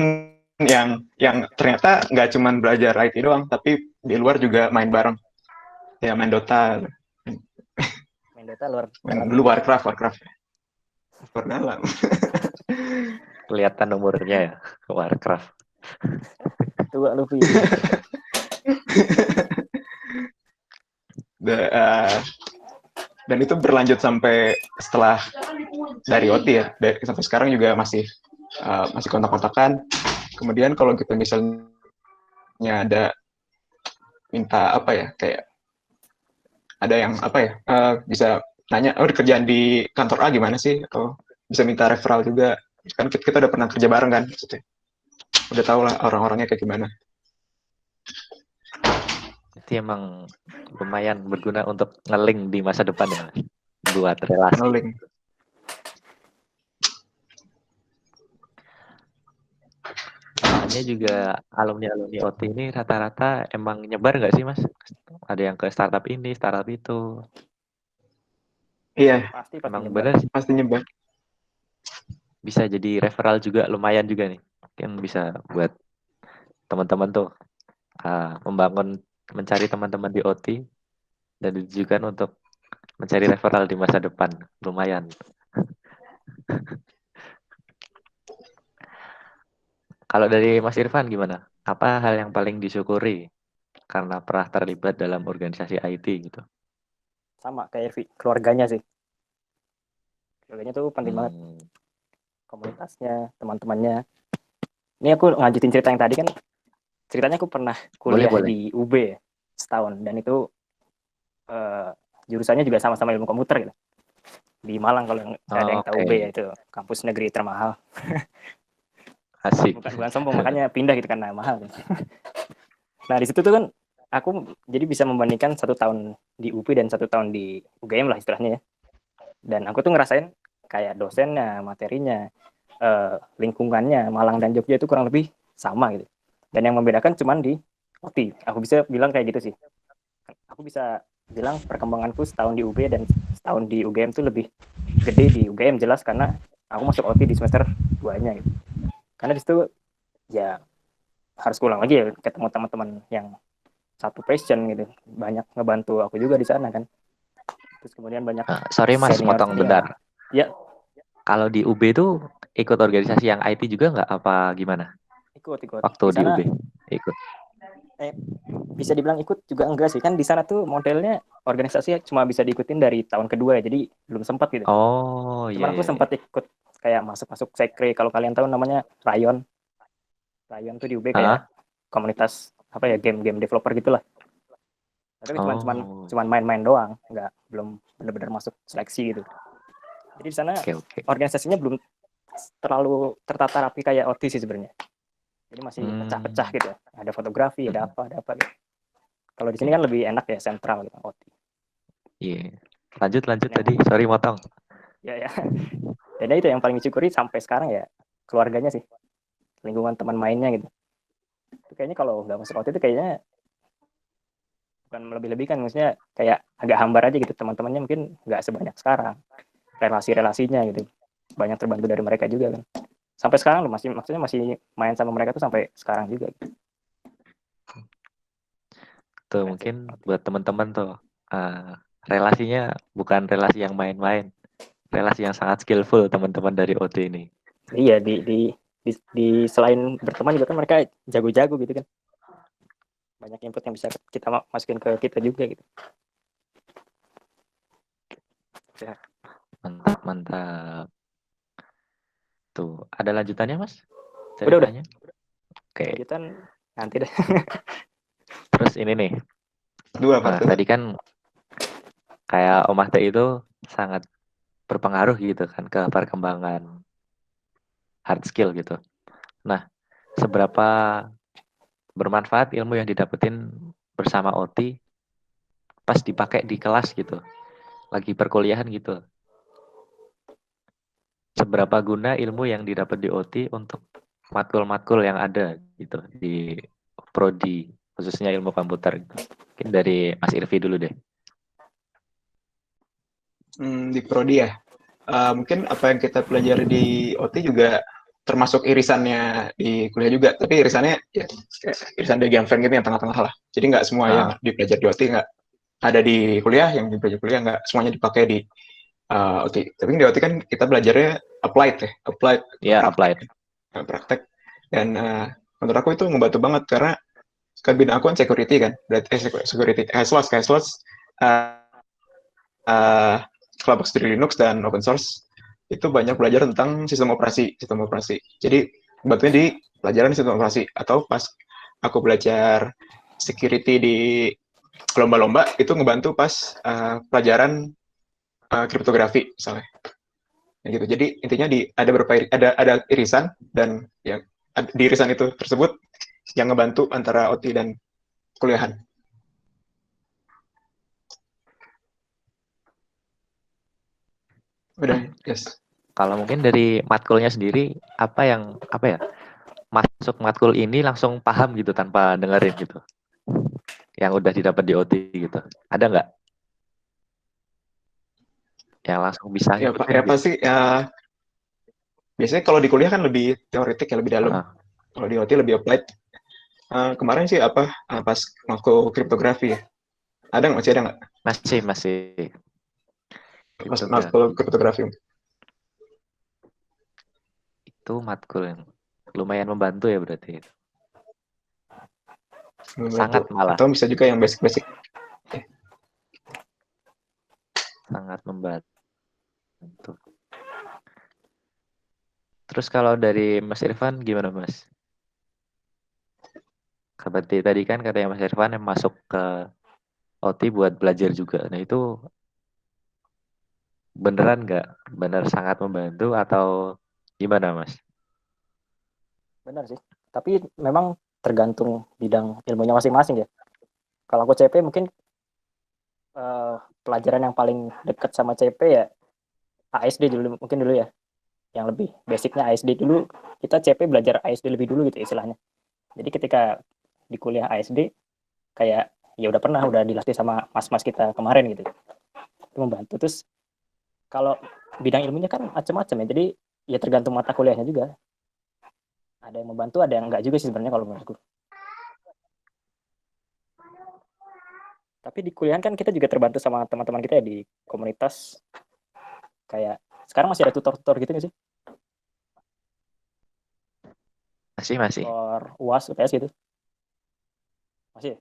yang ternyata nggak cuma belajar IT doang, tapi di luar juga main bareng. Ya main Dota. Main Dota luar Main dalam. dulu Warcraft. Luar dalam. Kelihatan umurnya ya, Warcraft. Tua Luffy. Dan itu berlanjut sampai setelah dari OT ya, sampai sekarang juga masih kontak-kontakan. Kemudian kalau gitu misalnya ada minta apa ya, kayak ada yang apa ya, bisa nanya, kerjaan di kantor A gimana sih, atau bisa minta referral juga. Kan kita udah pernah kerja bareng kan, maksudnya udah tahu lah orang-orangnya kayak gimana. Jadi emang lumayan berguna untuk nge-link di masa depan ya, buat relasi. Nge-link. Kebanyakannya juga alumni-alumni OT ini rata-rata emang nyebar nggak sih, Mas? Ada yang ke startup ini, startup itu. Iya, Pasti Emang nyebar. bener sih, pasti nyebar. bisa jadi referral juga lumayan juga nih. Mungkin bisa buat teman-teman tuh mencari teman-teman di OT dan ditujukan untuk mencari referral di masa depan. Lumayan. Kalau dari Mas Irfan gimana? Apa hal yang paling disyukuri karena pernah terlibat dalam organisasi IT gitu? Sama kayak Irvi, keluarganya sih. Keluarganya tuh penting banget. Hmm, Komunitasnya, teman-temannya. Ini aku lanjutin cerita yang tadi kan. Ceritanya aku pernah boleh kuliah boleh. di UB ya, setahun. Dan itu jurusannya juga sama-sama ilmu komputer gitu. Di Malang kalau ada Oh, yang tahu UB ya, oke. itu kampus negeri termahal. Asik. Bukan sombong, makanya pindah gitu karena mahal. Gitu. Nah di situ tuh kan aku jadi bisa membandingkan 1 tahun di UP dan 1 tahun di UGM lah istilahnya ya. Dan aku tuh ngerasain kayak dosennya, materinya, lingkungannya Malang dan Jogja itu kurang lebih sama gitu. Dan yang membedakan cuman di OT. Aku bisa bilang kayak gitu sih. Aku bisa bilang perkembanganku setahun di UB dan setahun di UGM tuh lebih gede di UGM jelas karena aku masuk OT di semester 2-nya gitu. Karena di situ ya harus pulang lagi ya ketemu teman-teman yang satu passion gitu, banyak ngebantu aku juga di sana kan, terus kemudian banyak Sorry Mas, senior motong senior bentar. ya. Kalau di UB tuh ikut organisasi yang IT juga nggak apa gimana? Ikut Waktu di di UB sana. ikut. Bisa dibilang ikut juga enggak sih, kan di sana tuh modelnya organisasi cuma bisa diikutin dari tahun kedua ya, jadi belum sempat gitu. Oh iya Cuman aku iya iya. sempat ikut kayak masuk sekre, kalau kalian tahu namanya Rayon tuh di UB kayak Hah? komunitas apa ya, game developer gitulah, tapi cuman cuman Oh cuman main-main doang, nggak, belum benar-benar masuk seleksi gitu. Jadi di sana oke oke. organisasinya belum terlalu tertata rapi kayak OT sih sebenarnya. Jadi masih pecah-pecah Hmm, gitu. Ada fotografi, mm-mm. ada apa gitu. Kalau di sini Oke. kan lebih enak ya, sentral gitu OT. Iya. Lanjut lanjut Dan yang tadi. Sorry motong. ya dan itu yang paling disyukuri sampai sekarang ya, keluarganya sih, lingkungan teman mainnya gitu. Itu kayaknya kalau nggak masuk OT itu kayaknya bukan lebih-lebihkan, maksudnya kayak agak hambar aja gitu, teman-temannya mungkin nggak sebanyak sekarang, relasi-relasinya gitu banyak terbantu dari mereka juga kan, sampai sekarang loh, maksudnya masih main sama mereka tuh sampai sekarang juga gitu. Tuh Keren sih mungkin OT. buat teman-teman tuh relasinya bukan relasi yang main-main, relasi yang sangat skillful teman-teman dari OT ini. Iya, di selain berteman juga kan mereka jago-jago gitu kan, banyak input yang bisa kita masukin ke kita juga gitu ya. Mantap mantap. Tuh ada lanjutannya Mas Udah ceritanya? Oke. lanjutan nanti deh. Terus ini nih. Dua part dua. Tadi kan kayak Om Ahte itu sangat berpengaruh gitu kan ke perkembangan hard skill gitu. Nah, seberapa bermanfaat ilmu yang didapetin bersama OT pas dipakai di kelas gitu, lagi perkuliahan gitu. Seberapa guna ilmu yang didapat di OT untuk matkul-matkul yang ada gitu di prodi, khususnya ilmu komputer gitu. Mungkin dari Mas Irvi dulu deh. Di prodi ya. Mungkin apa yang kita pelajari di OT juga termasuk irisannya di kuliah juga. Tapi irisannya ya kayak irisan diagram frame gitu yang tengah-tengah lah. Jadi nggak semua yang Ah, dipelajari di OT nggak ada di kuliah, yang dipelajari kuliah nggak semuanya dipakai di OT. Tapi di OT kan kita belajarnya applied ya, applied ya praktek, applied. praktek. Dan menurut aku itu ngebantu banget karena kan bidang aku kan security kan, berarti security HSLOS uh, kelompok studi Linux dan open source itu banyak belajar tentang sistem operasi. Jadi bantunya di pelajaran sistem operasi, atau pas aku belajar security di lomba-lomba itu ngebantu pas pelajaran kriptografi misalnya. Ya gitu. Jadi intinya ada ada irisan, dan ya di irisan itu tersebut yang ngebantu antara OT dan kuliahan. Udah, yes. Kalau mungkin dari matkulnya sendiri apa ya? masuk matkul ini langsung paham gitu tanpa dengerin gitu, yang udah didapat di OT gitu, ada nggak yang langsung bisa Ya, ngikutin ya gitu? pasti ya, biasanya kalau di kuliah kan lebih teoretik ya, lebih dalam. Heeh. Kalau di OT lebih applied. Kemarin sih apa pas matkul kriptografi ya. Ada nggak, masih ada nggak Masih pas kriptografi. matkul kriptografi? Itu matkul yang lumayan membantu ya berarti. Membantu. Sangat malah, Atau bisa juga yang basic-basic. sangat membantu. Terus kalau dari Mas Irfan gimana Mas? Seperti tadi kan katanya Mas Irfan yang masuk ke OT buat belajar juga. Nah itu beneran nggak? Bener sangat membantu atau gimana Mas? Benar sih. Tapi memang tergantung bidang ilmunya masing-masing ya. Kalau aku CP mungkin pelajaran yang paling dekat sama CP ya ASD dulu mungkin dulu ya. Yang lebih basicnya ASD dulu, kita CP belajar ASD lebih dulu gitu istilahnya. Jadi ketika di kuliah ASD kayak ya udah dilatih sama mas-mas kita kemarin gitu. Itu membantu. Terus kalau bidang ilmunya kan macam-macam ya. Jadi ya tergantung mata kuliahnya juga. Ada yang membantu, ada yang enggak juga sih sebenarnya kalau menurutku. Tapi di kuliah kan kita juga terbantu sama teman-teman kita ya di komunitas. Kayak sekarang masih ada tutor-tutor gitu nggak sih? Masih. Tutor UAS, UTS gitu. Masih ya?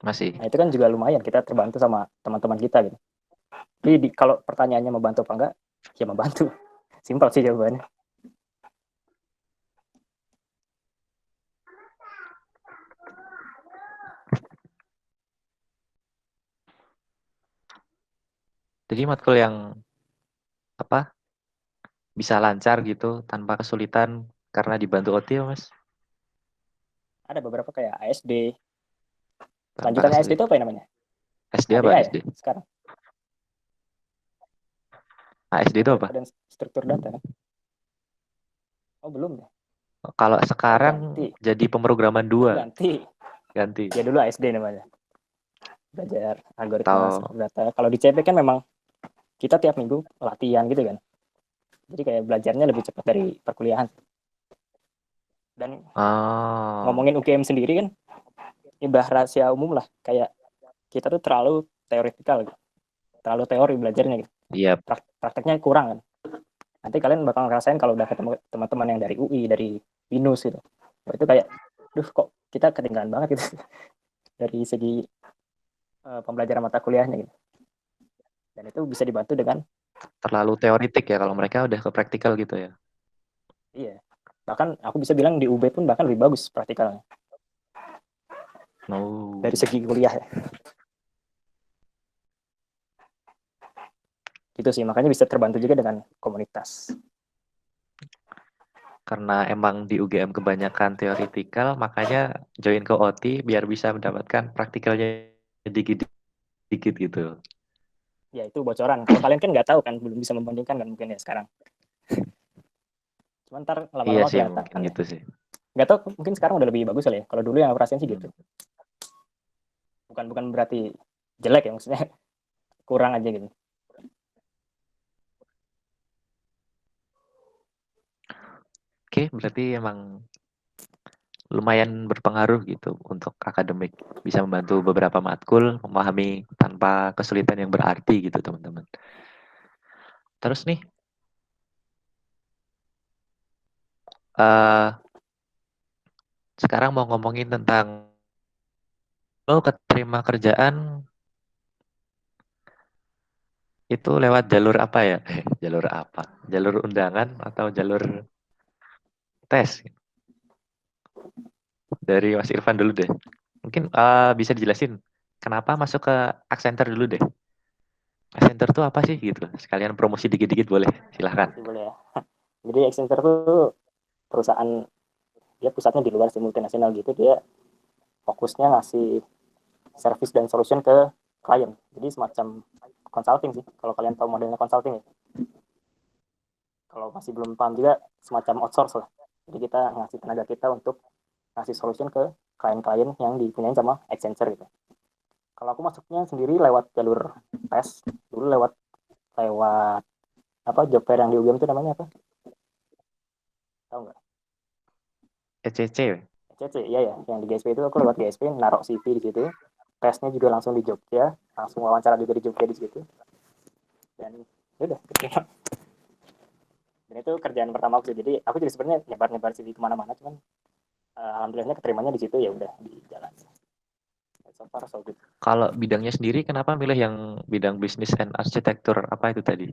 Masih. Nah itu kan juga lumayan kita terbantu sama teman-teman kita gitu. Jadi kalau pertanyaannya membantu apa enggak, ya membantu. Simpel sih jawabannya. Jadi matkul yang apa bisa lancar gitu tanpa kesulitan karena dibantu OT ya Mas? Ada beberapa kayak ASD. Tanpa Lanjutannya ASD itu kesulitan. apa ya namanya? SD apa ADA ya SD? sekarang. ASD itu Added apa? Advanced Struktur Data kan? Oh belum ya? Kalau Oh sekarang ganti. jadi pemrograman Oh 2 ganti. ganti. Ya dulu ASD namanya. Belajar algoritma Atau struktur data. Kalau di CP kan memang kita tiap minggu latihan gitu kan. Jadi kayak belajarnya lebih cepat dari perkuliahan. Dan oh ngomongin UGM sendiri kan, ibarat rahasia umum lah. Kayak kita tuh terlalu teoretikal gitu. Terlalu teori belajarnya gitu. iya Prakteknya kurang kan. Nanti kalian bakal ngerasain kalau udah ketemu teman-teman yang dari UI, dari BINUS gitu. Nah, itu kayak, duh kok kita ketinggalan banget gitu dari segi pembelajaran mata kuliahnya gitu. Dan itu bisa dibantu dengan terlalu teoritik ya kalau mereka udah ke praktikal gitu ya. iya. Bahkan aku bisa bilang di UB pun bahkan lebih bagus praktikalnya dari Oh, segi kuliah ya. Gitu sih, makanya bisa terbantu juga dengan komunitas. karena emang di UGM kebanyakan teoritikal, makanya join ke OT biar bisa mendapatkan praktikalnya dikit-dikit gitu. Ya itu bocoran. Kalau kalian kan nggak tahu kan, belum bisa membandingkan kan mungkin ya sekarang. Cuma ntar Iya lama-lama sih kelihatan mungkin ya. gitu sih. Nggak tahu, mungkin sekarang udah lebih bagus kali ya. Kalau dulu yang aku rasain sih gitu. Hmm. Bukan berarti jelek ya, maksudnya kurang aja gitu. Oke, berarti emang lumayan berpengaruh gitu untuk akademik. Bisa membantu beberapa matkul memahami tanpa kesulitan yang berarti gitu teman-teman. Terus nih, eh sekarang mau ngomongin tentang lo keterima kerjaan itu lewat jalur apa ya? Jalur apa? Jalur undangan atau jalur tes? Dari Mas Irfan dulu deh. Mungkin bisa dijelasin kenapa masuk ke Accenture dulu deh. Accenture tuh apa sih gitu? Sekalian promosi dikit-dikit boleh, silahkan. Masih boleh ya. Jadi Accenture tuh perusahaan, dia pusatnya di luar sih, multinasional gitu. Dia fokusnya ngasih service dan solution ke klien. Jadi semacam consulting sih, kalau kalian tahu modelnya consulting ya. Kalau masih belum paham juga, semacam outsource lah. Jadi kita ngasih tenaga kita untuk ngasih solution ke klien-klien yang dipunyain sama Accenture gitu. Kalau aku masuknya sendiri lewat jalur tes, dulu lewat lewat apa job fair yang di UGM itu namanya apa? Tahu nggak? ECC. ECC, iya ya. Yang di GSP itu aku lewat GSP, naruh CV di situ. Tesnya juga langsung di Jogja, langsung wawancara juga di Jogja di situ. Dan ya udah, keterima. Dan itu kerjaan pertama aku. Jadi aku juga sebenarnya nyebar-nyebar CV kemana-mana, cuman alhamdulillahnya keterimanya di situ, ya udah di jalan. So far so good. Kalau bidangnya sendiri kenapa milih yang bidang bisnis and arsitektur apa itu tadi?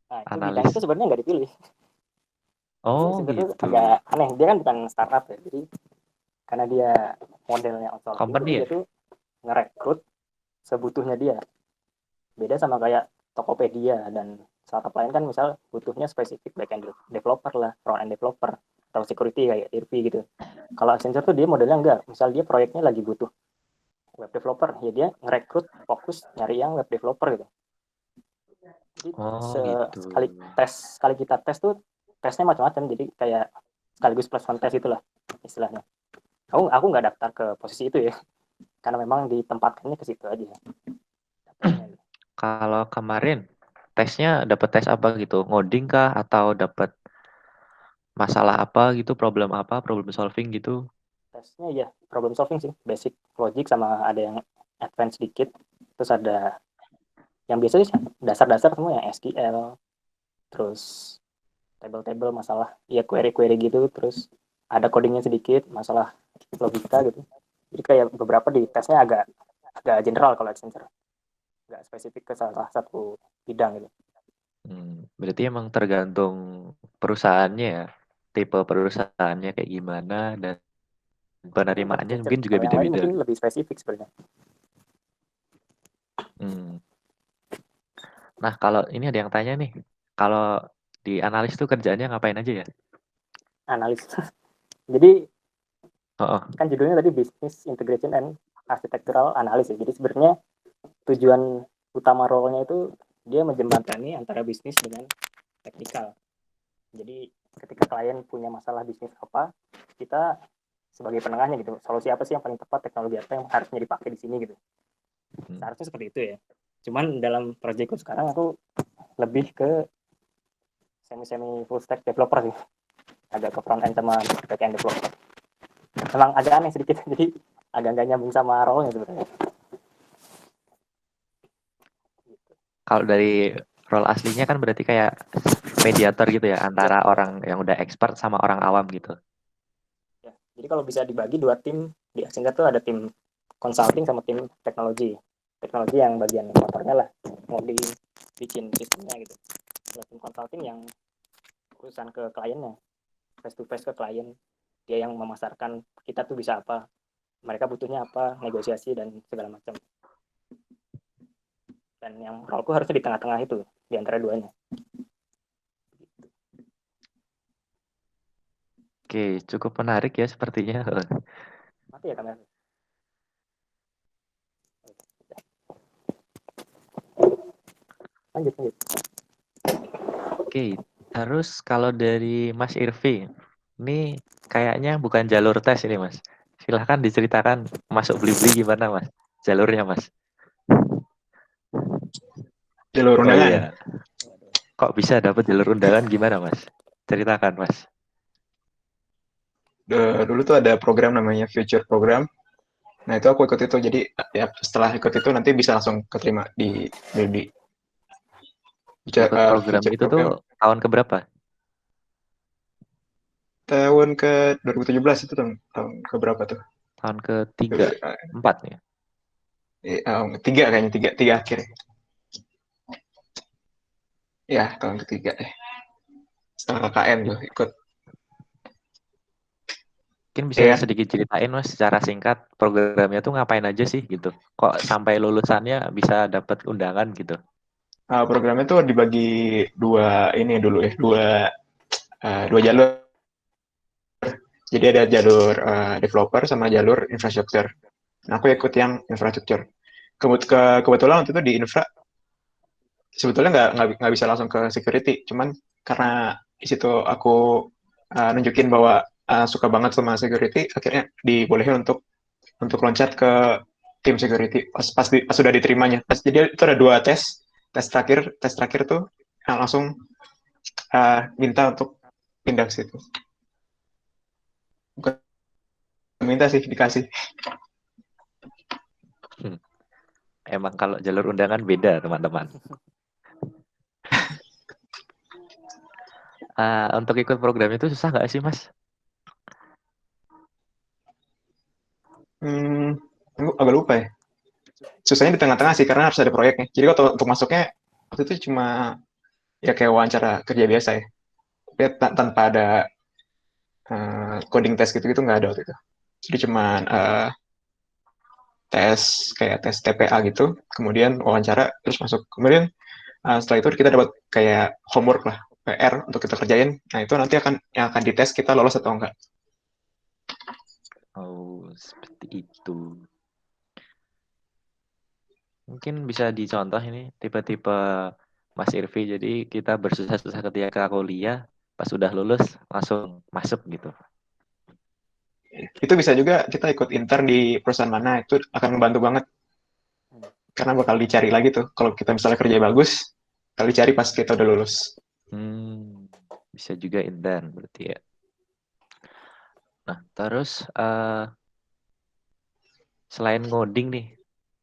Nah, itu bidang itu Analis. sebenarnya nggak dipilih. Jadi Oh Accenture itu gitu. agak aneh. Dia kan bukan startup ya. Jadi karena dia modelnya outsourcing, jadi Company dia ya? tuh ngerekrut sebutuhnya dia. Beda sama kayak Tokopedia dan startup lain kan misal butuhnya spesifik backend developer lah, front end developer, atau security kayak IRP gitu. Kalau Accenture tuh dia modelnya enggak. Misal dia proyeknya lagi butuh web developer, ya dia ngerekrut fokus nyari yang web developer gitu. Jadi Oh gitu. sekali kita tes tuh tesnya macam-macam. Jadi kayak sekaligus plus one test itulah istilahnya. Aku nggak daftar ke posisi itu ya, karena memang ditempatkannya ke situ aja. Kalau kemarin tesnya dapat tes apa gitu? Ngoding kah atau dapat masalah apa gitu, problem solving gitu? Tesnya ya problem solving sih, basic logic sama ada yang advance sedikit. Terus ada yang biasanya dasar-dasar semua yang SQL, terus table-table masalah ya query-query gitu, terus ada codingnya sedikit, masalah logika gitu. Jadi kayak beberapa di tesnya agak agak general kalau Accenture, nggak spesifik ke salah satu bidang gitu. Berarti emang tergantung perusahaannya ya, tipe perusahaannya kayak gimana dan Itu untuk penerimaannya Accenture. mungkin juga Kalau yang lain beda-beda. mungkin lebih spesifik sebenarnya. Hmm. Nah kalau ini ada yang tanya nih, kalau di analis tuh kerjaannya ngapain aja ya? Analis. Jadi Oh, oh. kan judulnya tadi Business Integration and Architectural Analysis. Jadi sebenarnya tujuan utama role-nya itu dia menjembatani antara bisnis dengan teknikal. Jadi ketika klien punya masalah bisnis apa, kita sebagai penengahnya gitu, solusi apa sih yang paling tepat, teknologi apa yang harusnya dipakai di sini gitu. Seharusnya seperti itu ya. Cuman dalam proyekku sekarang aku lebih ke semi full stack developer sih. Agak ke front end sama back end developer. Memang agak aneh sedikit, jadi agak nggak nyambung sama role-nya sebenarnya. Kalau dari role aslinya kan berarti kayak mediator gitu ya antara Ya, orang yang udah expert sama orang awam gitu. ya. Jadi kalau bisa dibagi dua tim di Accenture tuh ada tim consulting sama tim teknologi. Teknologi yang bagian motornya lah, mau dibikin sistemnya gitu. Kalau tim consulting yang urusan ke kliennya, face to face ke klien, dia yang memasarkan kita tuh bisa apa, mereka butuhnya apa, negosiasi dan segala macam. Dan yang roleku harusnya di tengah-tengah itu, di antara duanya. Oke, cukup menarik ya sepertinya. Mati ya kamera. Lanjut, lanjut. Oke, terus kalau dari Mas Irvi, ini kayaknya bukan jalur tes ini Mas. Silahkan diceritakan masuk Blibli gimana Mas? Jalurnya Mas. Jalur Oh undangan. iya, kok bisa dapat jalur undangan gimana Mas? Ceritakan Mas. Dulu tuh ada program namanya Future Program. Nah itu aku ikut itu. Jadi ya setelah ikut itu nanti bisa langsung keterima di BD. Ikut program Future itu tuh Program. tahun keberapa? Tahun ke 2017 itu tahun ke berapa tuh? Tahun ketiga, empat ya? Tiga kayaknya, tiga akhir. Ya, tahun ketiga deh. Setelah KKN tuh ikut. Mungkin bisa Ya kan? sedikit ceritain Mas secara singkat programnya tuh ngapain aja sih gitu. Kok sampai lulusannya bisa dapat undangan gitu. Programnya tuh dibagi dua ini dulu ya, dua jalur. Jadi ada jalur developer sama jalur infrastruktur. Nah, aku ikut yang infrastruktur. Kebetulan waktu itu di infra sebetulnya nggak bisa langsung ke security, cuman karena di situ aku nunjukin bahwa suka banget sama security, akhirnya dibolehin untuk loncat ke tim security pas sudah diterimanya. Jadi itu ada 2 tes. Tes terakhir tuh langsung minta untuk pindah ke situ. Bukan minta sih, dikasih. Emang kalau jalur undangan beda, teman-teman. Untuk ikut program itu susah nggak sih, Mas? Aku agak lupa ya. Susahnya di tengah-tengah sih, karena harus ada proyeknya. Jadi kalau untuk masuknya, waktu itu cuma ya kayak wawancara kerja biasa ya. Tapi tanpa ada coding test gitu-gitu nggak ada waktu itu. Jadi cuma kayak tes TPA gitu, kemudian wawancara, terus masuk. Kemudian setelah itu kita dapat kayak homework lah, PR untuk kita kerjain. Nah itu nanti yang akan dites kita lolos atau enggak. Oh, seperti itu. Mungkin bisa dicontoh ini tipe-tipe Mas Irvi. Jadi kita bersusah-susah ketika kuliah, pas sudah lulus langsung masuk gitu. Itu bisa juga kita ikut intern di perusahaan mana, itu akan membantu banget. Karena bakal dicari lagi tuh, kalau kita misalnya kerja bagus, bakal dicari pas kita udah lulus. Bisa juga intern berarti ya. Nah, terus selain ngoding nih,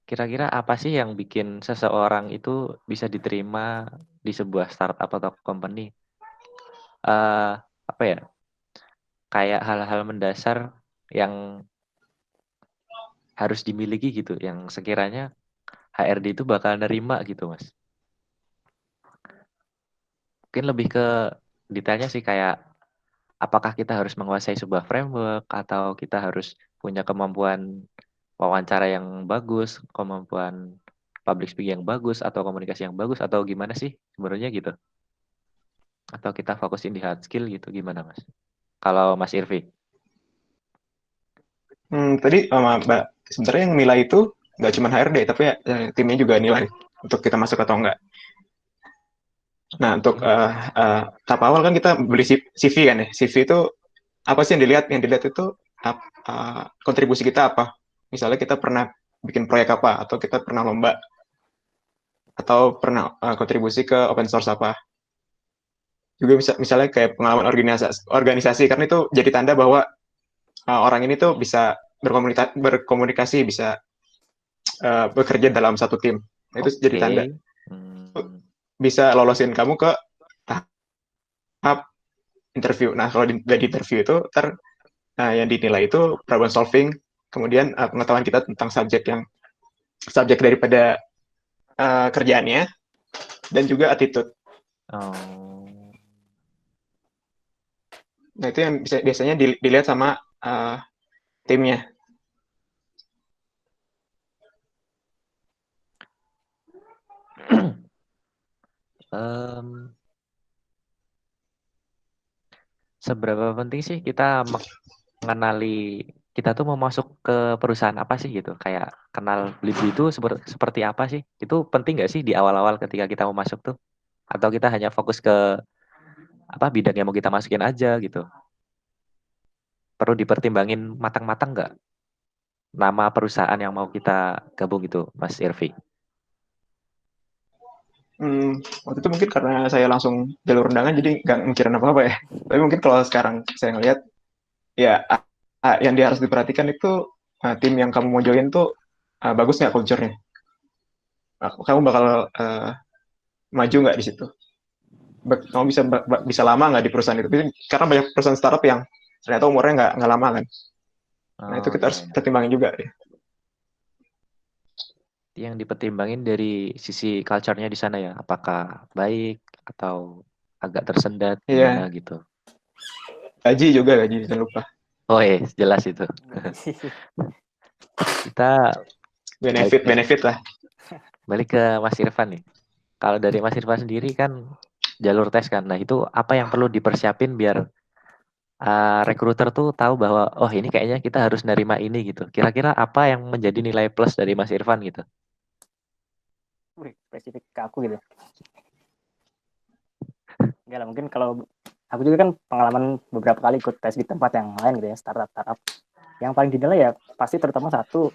kira-kira apa sih yang bikin seseorang itu bisa diterima di sebuah startup atau company? Apa ya? Kayak hal-hal mendasar yang harus dimiliki gitu, yang sekiranya HRD itu bakal nerima gitu, Mas. Mungkin lebih ke detailnya sih, kayak apakah kita harus menguasai sebuah framework atau kita harus punya kemampuan wawancara yang bagus, kemampuan public speaking yang bagus, atau komunikasi yang bagus, atau gimana sih sebenarnya gitu? Atau kita fokusin di hard skill gitu, gimana Mas? Kalau Mas Irvi? Tadi sama Mbak, sebenarnya yang nilai itu nggak cuma HRD, tapi ya, timnya juga nilai untuk kita masuk atau enggak. Nah, untuk tahap awal kan kita beli CV kan ya. CV itu apa sih yang dilihat? Yang dilihat itu kontribusi kita apa. Misalnya kita pernah bikin proyek apa, atau kita pernah lomba, atau pernah kontribusi ke open source apa. Juga misalnya kayak pengalaman organisasi, karena itu jadi tanda bahwa orang ini tuh bisa berkomunikasi, bisa bekerja dalam satu tim. Nah, itu jadi tanda. Bisa lolosin kamu ke tahap interview. Nah, kalau di interview itu yang dinilai itu problem solving, kemudian pengetahuan kita tentang subjek daripada kerjaannya, dan juga attitude. Nah, itu yang biasanya dilihat sama timnya. Seberapa penting sih kita mengenali kita tuh mau masuk ke perusahaan apa sih gitu? Kayak kenal Blibli itu seperti apa sih? Itu penting nggak sih di awal-awal ketika kita mau masuk tuh? Atau kita hanya fokus ke bidang yang mau kita masukin aja gitu? Perlu dipertimbangin matang-matang nggak nama perusahaan yang mau kita gabung itu, Mas Irvi? Waktu itu mungkin karena saya langsung jalur undangan, jadi nggak mikirin apa-apa ya. Tapi mungkin kalau sekarang saya ngelihat, ya yang dia harus diperhatikan itu tim yang kamu mau join tuh bagus nggak culture-nya. Kamu bakal maju nggak di situ. Kamu bisa lama nggak di perusahaan itu. Karena banyak perusahaan startup yang ternyata umurnya nggak lama kan. Nah itu kita harus pertimbangin juga ya. Yang dipertimbangin dari sisi culture-nya di sana ya, apakah baik atau agak tersendat gimana gitu. Gaji jangan lupa. Oh jelas itu. Kita benefit lah. Balik ke Mas Irfan nih. Kalau dari Mas Irfan sendiri kan jalur tes kan. Nah itu apa yang perlu dipersiapin biar recruiter tuh tahu bahwa oh ini kayaknya kita harus nerima ini gitu. Kira-kira apa yang menjadi nilai plus dari Mas Irfan gitu? Spesifik ke aku gitu. Enggak lah, mungkin kalau aku juga kan pengalaman beberapa kali ikut tes di tempat yang lain gitu ya, startup. Yang paling dinilai ya pasti terutama satu,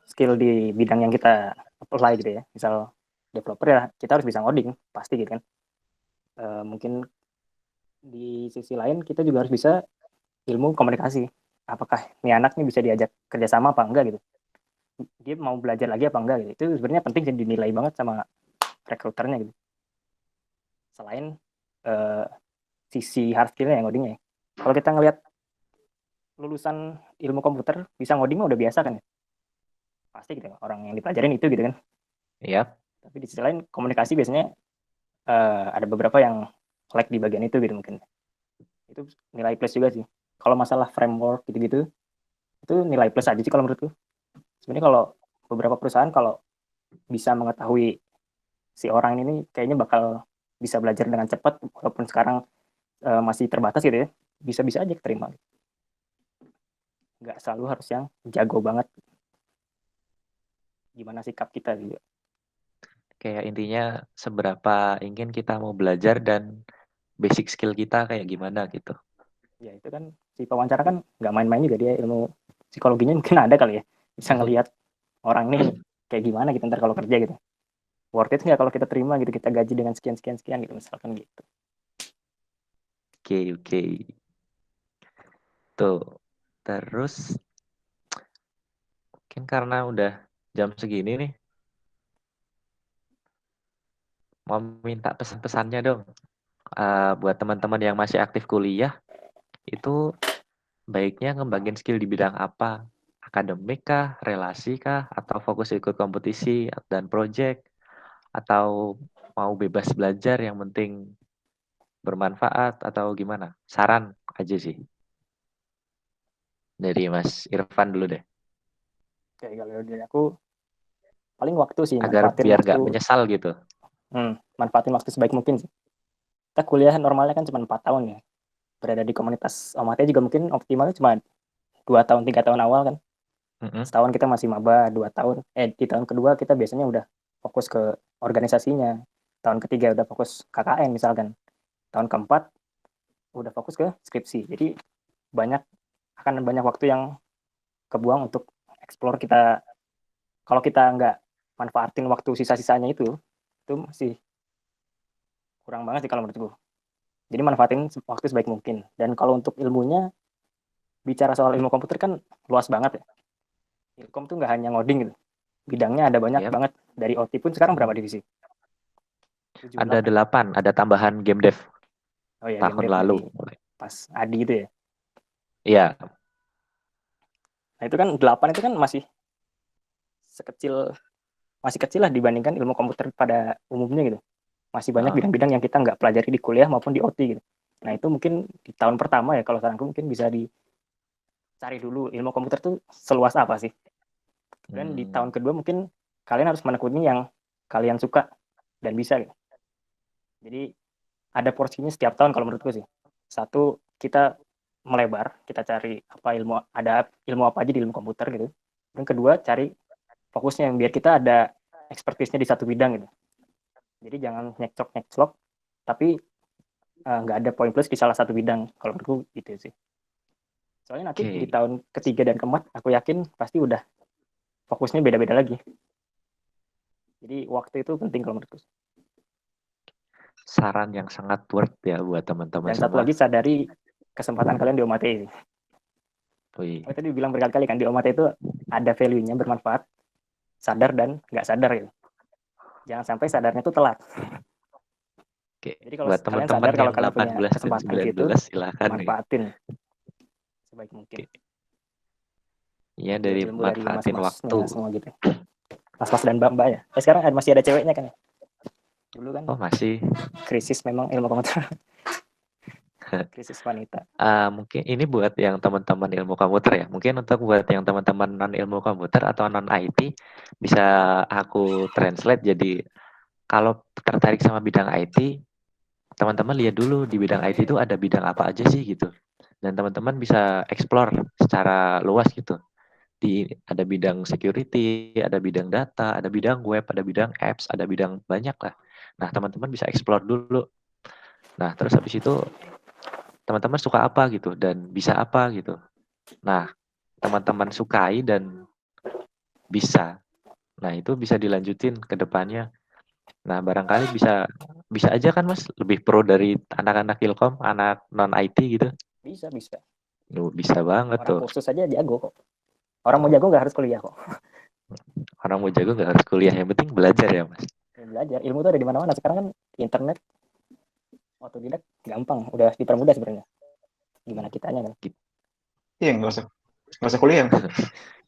skill di bidang yang kita apply gitu ya. Misal developer ya, kita harus bisa ngoding, pasti gitu kan. Mungkin di sisi lain kita juga harus bisa ilmu komunikasi. Apakah nih anak nih bisa diajak kerjasama apa enggak gitu. Dia mau belajar lagi apa enggak gitu. Itu sebenarnya penting sih, dinilai banget sama rekruternya gitu. Selain sisi hard skill-nya yang ngodingnya. Kalau kita ngelihat lulusan ilmu komputer bisa ngoding mah udah biasa kan ya. Pasti gitu orang yang dipelajarin itu gitu kan. Iya. Tapi di sisi lain komunikasi biasanya ada beberapa yang lag di bagian itu gitu mungkin. Itu nilai plus juga sih. Kalau masalah framework gitu-gitu itu nilai plus aja sih kalau menurutku. Sebenarnya kalau beberapa perusahaan kalau bisa mengetahui si orang ini kayaknya bakal bisa belajar dengan cepat walaupun sekarang masih terbatas gitu ya, bisa-bisa aja keterima. Nggak selalu harus yang jago banget. Gimana sikap kita juga. Kayak intinya seberapa ingin kita mau belajar dan basic skill kita kayak gimana gitu. Ya itu kan si pewawancara kan nggak main-main juga, dia ilmu psikologinya mungkin ada kali ya, bisa ngelihat orang ini kayak gimana gitu ntar kalau kerja gitu, worth it nggak kalau kita terima gitu, kita gaji dengan sekian sekian sekian gitu misalkan gitu. Oke. Tuh. Terus mungkin karena udah jam segini nih, mau minta pesan-pesannya dong. Buat teman-teman yang masih aktif kuliah, itu baiknya ngembangin skill di bidang apa? Akademik kah, relasi kah, atau fokus ikut kompetisi dan project, atau mau bebas belajar yang penting bermanfaat atau gimana? Saran aja sih. Dari Mas Irfan dulu deh. Kayak kalau dari aku paling waktu sih, Agar manfaatin biar waktu. nggak menyesal gitu. Manfaatin waktu sebaik mungkin sih. Kita kuliah normalnya kan cuma 4 tahun ya, berada di komunitas Omate juga mungkin optimalnya cuma 2 tahun 3 tahun awal kan, Mm-mm. setahun kita masih maba, 2 tahun di tahun kedua kita biasanya udah fokus ke organisasinya, tahun ketiga udah fokus KKN misalkan, tahun keempat udah fokus ke skripsi. Jadi akan banyak waktu yang kebuang untuk explore kita. Kalau kita nggak manfaatin waktu sisa-sisanya itu masih kurang banget sih kalau menurutku. Jadi manfaatin waktu sebaik mungkin. Dan kalau untuk ilmunya, bicara soal ilmu komputer kan luas banget ya. Ilkom tuh nggak hanya ngoding gitu. Bidangnya ada banyak Yep. banget. Dari OT pun sekarang berapa divisi? 7, Ada 8. 8, ada tambahan game dev Oh ya, game tahun dev lalu. dari pas Adi itu ya. Iya, Nah itu kan 8 itu kan masih kecil lah dibandingkan ilmu komputer pada umumnya gitu. Masih banyak bidang-bidang yang kita nggak pelajari di kuliah maupun di OT gitu. Nah itu mungkin di tahun pertama ya, kalau saranku mungkin bisa dicari dulu ilmu komputer tuh seluas apa sih. Dan di tahun kedua mungkin kalian harus menekuni yang kalian suka dan bisa gitu. Jadi ada porsinya setiap tahun kalau menurutku sih. Satu, kita melebar, kita cari ada ilmu apa aja di ilmu komputer gitu. Dan kedua, cari fokusnya yang biar kita ada expertise-nya di satu bidang gitu. Jadi jangan nyekcok tapi nggak ada poin plus di salah satu bidang. Kalau menurutku gitu sih. Soalnya nanti di tahun ketiga dan keempat, aku yakin pasti udah fokusnya beda-beda lagi. Jadi waktu itu penting kalau menurutku. saran yang sangat worth ya buat teman-teman Dan satu semua. lagi, sadari kesempatan kalian di Omate. Tadi bilang berkali-kali kan di Omate itu ada value-nya, bermanfaat, sadar dan nggak sadar gitu. Jangan sampai sadarnya itu telat. Oke. Jadi kalau Buat kalian teman-teman sadar kalau yang kalian punya 18 dan kesempatan gitu, 19 silakan nih. manfaatin sebaik mungkin. Iya, Ambil dari ilmu dari manfaatin waktu. mas-masnya semua gitu. Mas-mas dan mbak-mbak ya. Sekarang masih ada ceweknya kan ya? Dulu kan Oh, masih. krisis memang ilmu komputer. Krisis wanita. Mungkin ini buat yang teman-teman ilmu komputer ya. Mungkin untuk buat yang teman-teman non ilmu komputer atau non IT bisa aku translate jadi kalau tertarik sama bidang IT, teman-teman lihat dulu di bidang IT itu ada bidang apa aja sih gitu. Dan teman-teman bisa explore secara luas gitu. Ada bidang security, ada bidang data, ada bidang web, ada bidang apps, ada bidang banyak lah. Nah, teman-teman bisa explore dulu. Nah, terus habis itu teman-teman suka apa gitu dan bisa apa gitu. Nah, teman-teman sukai dan bisa. Nah, itu bisa dilanjutin ke depannya. Nah, barangkali bisa bisa aja kan Mas lebih pro dari anak-anak Ilkom, anak non IT gitu. Bisa, bisa. Bisa banget Orang tuh. kursus aja jago kok. Orang mau jago nggak harus kuliah kok. Orang mau jago nggak harus kuliah, yang penting belajar ya Mas. Ya, belajar. Ilmu tuh ada di mana-mana. Sekarang kan internet, otodidak gampang. Udah dipermudah sebenarnya. Gimana kitanya kan? Iya, nggak usah kuliah.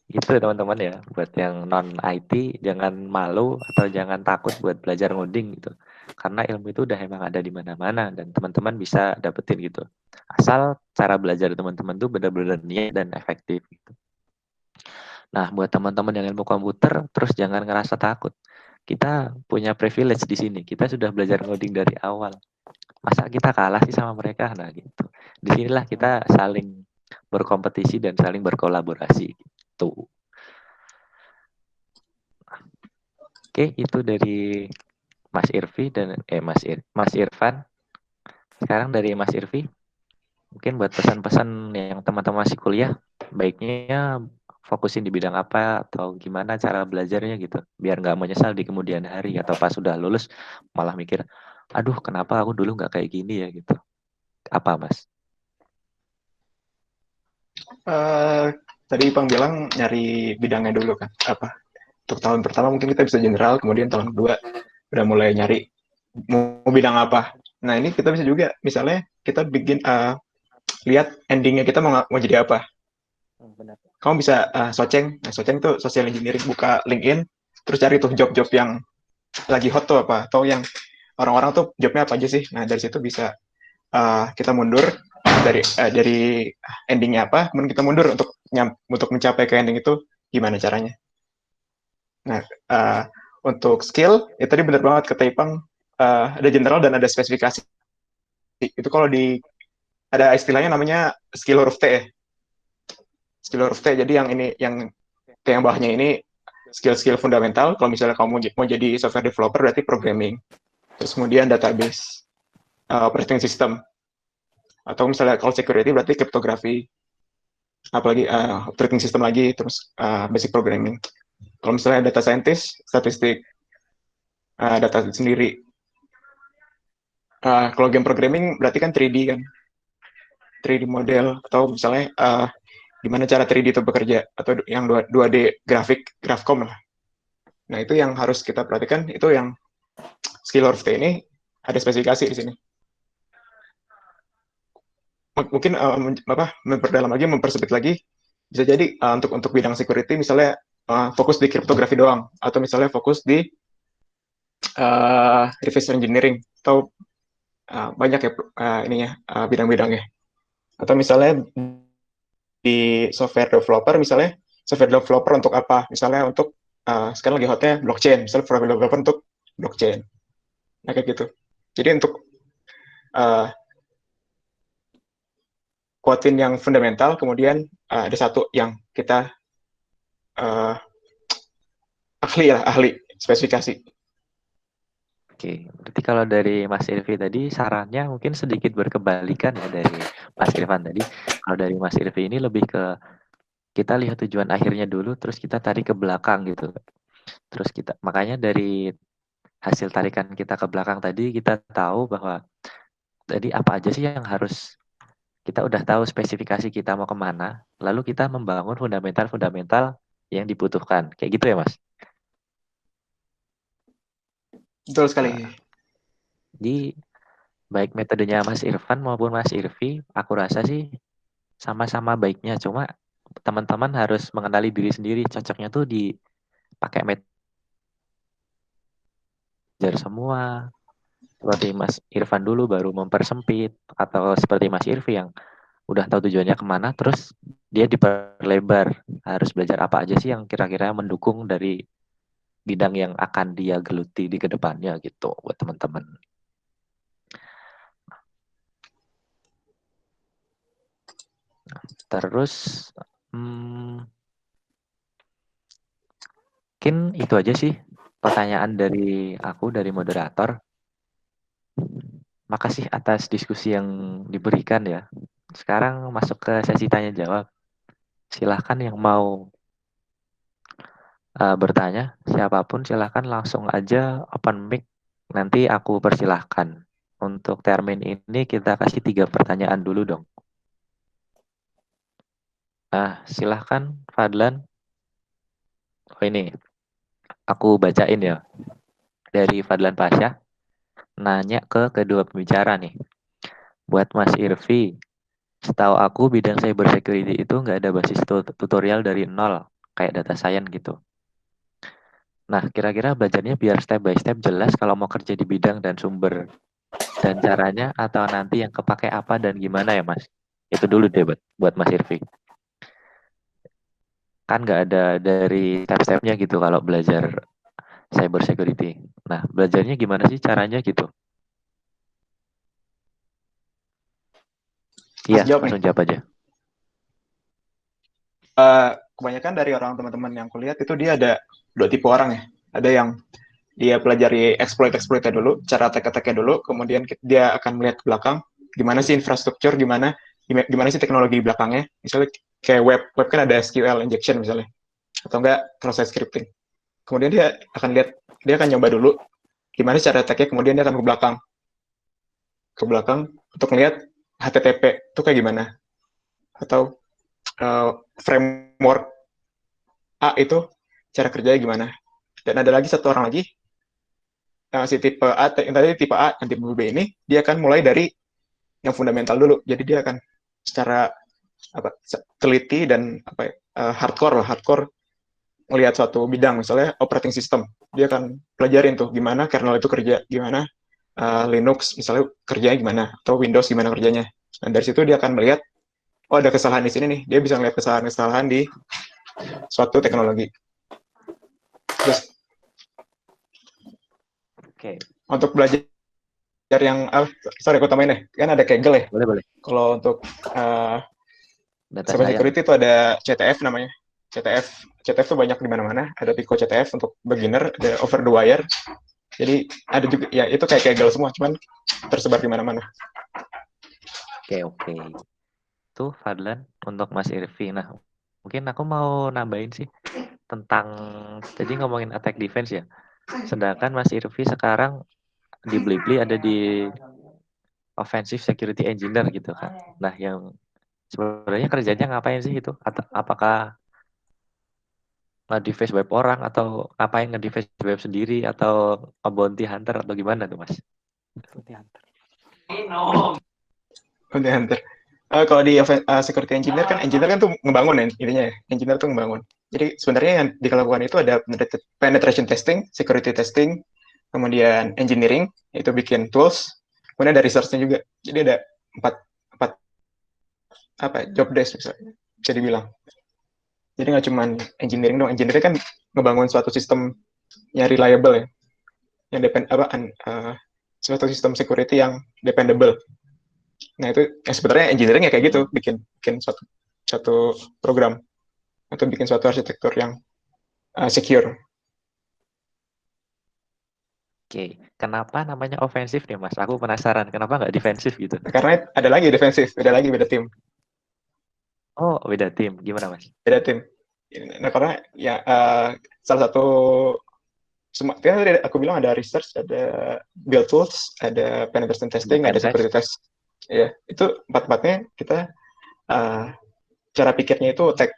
Itu teman-teman ya, buat yang non IT jangan malu atau jangan takut buat belajar ngoding gitu. Karena ilmu itu udah emang ada di mana-mana dan teman-teman bisa dapetin gitu. Asal cara belajar teman-teman tuh benar-benar niat dan efektif gitu. Nah, buat teman-teman yang ilmu komputer, terus jangan ngerasa takut. Kita punya privilege di sini. Kita sudah belajar ngoding dari awal. Masa kita kalah sih sama mereka? Nah, gitu. Disinilah kita saling berkompetisi dan saling berkolaborasi gitu. Oke, itu dari Mas Irvi dan Mas Irfan. Sekarang dari Mas Irvi, mungkin buat pesan-pesan yang teman-teman masih kuliah, baiknya fokusin di bidang apa atau gimana cara belajarnya gitu, biar nggak menyesal di kemudian hari atau pas sudah lulus malah mikir, aduh kenapa aku dulu nggak kayak gini ya gitu. Apa Mas? Eh, Tadi Ipang bilang nyari bidangnya dulu kan. Apa? Untuk tahun pertama mungkin kita bisa general, kemudian tahun kedua udah mulai nyari mau bidang apa. Nah ini kita bisa juga, misalnya kita bikin lihat endingnya kita mau jadi apa. Benar. Kamu bisa Soceng, nah Soceng tuh social engineering, buka LinkedIn, terus cari tuh job-job yang lagi hot tuh apa, atau yang orang-orang tuh jobnya apa aja sih. Nah dari situ bisa kita mundur dari endingnya apa, kemudian kita mundur untuk mencapai ke ending itu gimana caranya. Nah untuk skill, ya tadi benar banget kata Ipang, ada general dan ada spesifikasi. Itu kalau ada istilahnya namanya skill huruf T ya. Skill huruf T, jadi yang ini yang bawahnya ini skill-skill fundamental. Kalau misalnya kamu mau jadi software developer berarti programming. Terus kemudian database, operating system. Atau misalnya kalau security berarti cryptography. Apalagi operating system lagi, terus basic programming. Kalau misalnya data scientist, statistik, data sendiri. Kalau game programming berarti kan 3D kan, 3D model, atau misalnya gimana cara 3D itu bekerja, atau yang 2D grafik, grafcom lah. Nah itu yang harus kita perhatikan, itu yang skill huruf T ini ada spesifikasi di sini. Mungkin memperdalam lagi, mempersempit lagi, bisa jadi untuk bidang security misalnya fokus di kriptografi doang, atau misalnya fokus di reverse engineering, atau banyak ya ininya bidang-bidangnya. Atau misalnya di software developer, misalnya software developer untuk apa? Misalnya untuk sekarang lagi hotnya blockchain, misalnya software developer untuk blockchain. Nah kayak gitu. Jadi untuk uh, kuatin yang fundamental, kemudian ada satu yang kita uh, ahli spesifikasi. Oke, berarti kalau dari Mas Irvi tadi sarannya mungkin sedikit berkebalikan ya dari Mas Irfan tadi. Kalau dari Mas Irvi ini lebih ke kita lihat tujuan akhirnya dulu, terus kita tarik ke belakang gitu. Terus kita, makanya dari hasil tarikan kita ke belakang tadi, kita tahu bahwa tadi apa aja sih yang harus, kita udah tahu spesifikasi kita mau kemana, lalu kita membangun fundamental-fundamental yang dibutuhkan. Kayak gitu ya Mas? Betul sekali. Nah, di baik metodenya Mas Irfan maupun Mas Irvi, aku rasa sih sama-sama baiknya. Cuma teman-teman harus mengenali diri sendiri, cocoknya tuh dipakai metode semua. Seperti Mas Irfan dulu baru mempersempit, atau seperti Mas Irvi yang udah tahu tujuannya kemana, terus dia diperlebar. Harus belajar apa aja sih yang kira-kira mendukung dari bidang yang akan dia geluti di kedepannya gitu buat teman-teman. Terus mungkin itu aja sih pertanyaan dari aku, dari moderator. Makasih atas diskusi yang diberikan ya. Sekarang masuk ke sesi tanya jawab. Silahkan yang mau bertanya, siapapun silahkan langsung aja open mic. Nanti aku persilahkan. Untuk termin ini kita kasih 3 pertanyaan dulu dong. Nah, silahkan Fadlan. Oh ini, aku bacain ya. Dari Fadlan Pasha, nanya ke kedua pembicara nih. Buat Mas Irfi, setahu aku bidang cyber security itu nggak ada basis tutorial dari nol, kayak data science gitu. Nah, kira-kira belajarnya biar step by step jelas kalau mau kerja di bidang dan sumber dan caranya atau nanti yang kepake apa dan gimana ya Mas? Itu dulu deh buat Mas Irfi. Kan nggak ada dari step-stepnya gitu kalau belajar cyber security. Nah, belajarnya gimana sih caranya gitu? Iya, Langsung jawab nih. langsung jawab aja. Kebanyakan dari orang teman-teman yang kulihat itu dia ada 2 tipe orang ya. Ada yang dia pelajari exploit-exploitnya dulu, cara attack-attacknya dulu, kemudian dia akan melihat ke belakang, gimana sih infrastruktur, gimana sih teknologi di belakangnya. Misalnya kayak web kan ada SQL injection misalnya, atau enggak cross-site scripting. Kemudian dia akan nyoba dulu gimana cara attack-nya, kemudian dia akan ke belakang untuk melihat HTTP itu kayak gimana, atau framework A itu cara kerjanya gimana. Dan ada lagi satu orang lagi, si tipe A, yang tadi tipe A dan tipe B ini, dia akan mulai dari yang fundamental dulu. Jadi dia akan secara teliti dan hardcore melihat suatu bidang, misalnya operating system. Dia akan pelajarin tuh gimana kernel itu kerja, gimana Linux misalnya kerjanya gimana, atau Windows gimana kerjanya. Dan dari situ dia akan melihat, oh ada kesalahan di sini nih. Dia bisa melihat kesalahan-kesalahan di suatu teknologi. Terus untuk belajar yang sorry aku tambahin deh, kan ada Kaggle ya. Boleh. Kalau untuk Data cyber science. security itu ada CTF namanya. CTF tuh banyak di mana-mana. Ada Pico CTF untuk beginner, ada Over the Wire. Jadi ada juga ya itu kayak Kaggle semua, cuman tersebar di mana-mana. Oke. Tuh Fadlan untuk Mas Irfi. Nah, mungkin aku mau nambahin sih tentang jadi ngomongin attack defense ya. Sedangkan Mas Irfi sekarang di Blibli ada di offensive security engineer gitu kan. Nah, yang sebenarnya kerjanya ngapain sih itu? Apakah nge-deface web orang atau ngapain nge-deface web sendiri atau bounty hunter atau gimana tuh Mas? Bounty hunter. Kalau di security engineer kan tuh ngebangun ya intinya ya. Engineer tuh ngebangun. Jadi sebenarnya yang dilakukan itu ada penetration testing, security testing, kemudian engineering, itu bikin tools, kemudian ada research-nya juga. Jadi ada empat job desk misalnya, bisa dibilang. Jadi nggak cuma engineering dong. Engineering kan ngebangun suatu sistem yang reliable ya, yang suatu sistem security yang dependable. Nah itu sebenarnya engineering ya kayak gitu, bikin suatu program atau bikin suatu arsitektur yang secure. Oke, kenapa namanya ofensif nih Mas? Aku penasaran, kenapa nggak defensif gitu? Karena ada lagi defensif, beda tim, Oh, beda tim. Gimana Mas? beda tim. Nah karena ya salah satu kan tadi aku bilang ada research, ada build tools, ada penetration testing, ada security test. Ya, itu empat-empatnya kita cara pikirnya itu attack.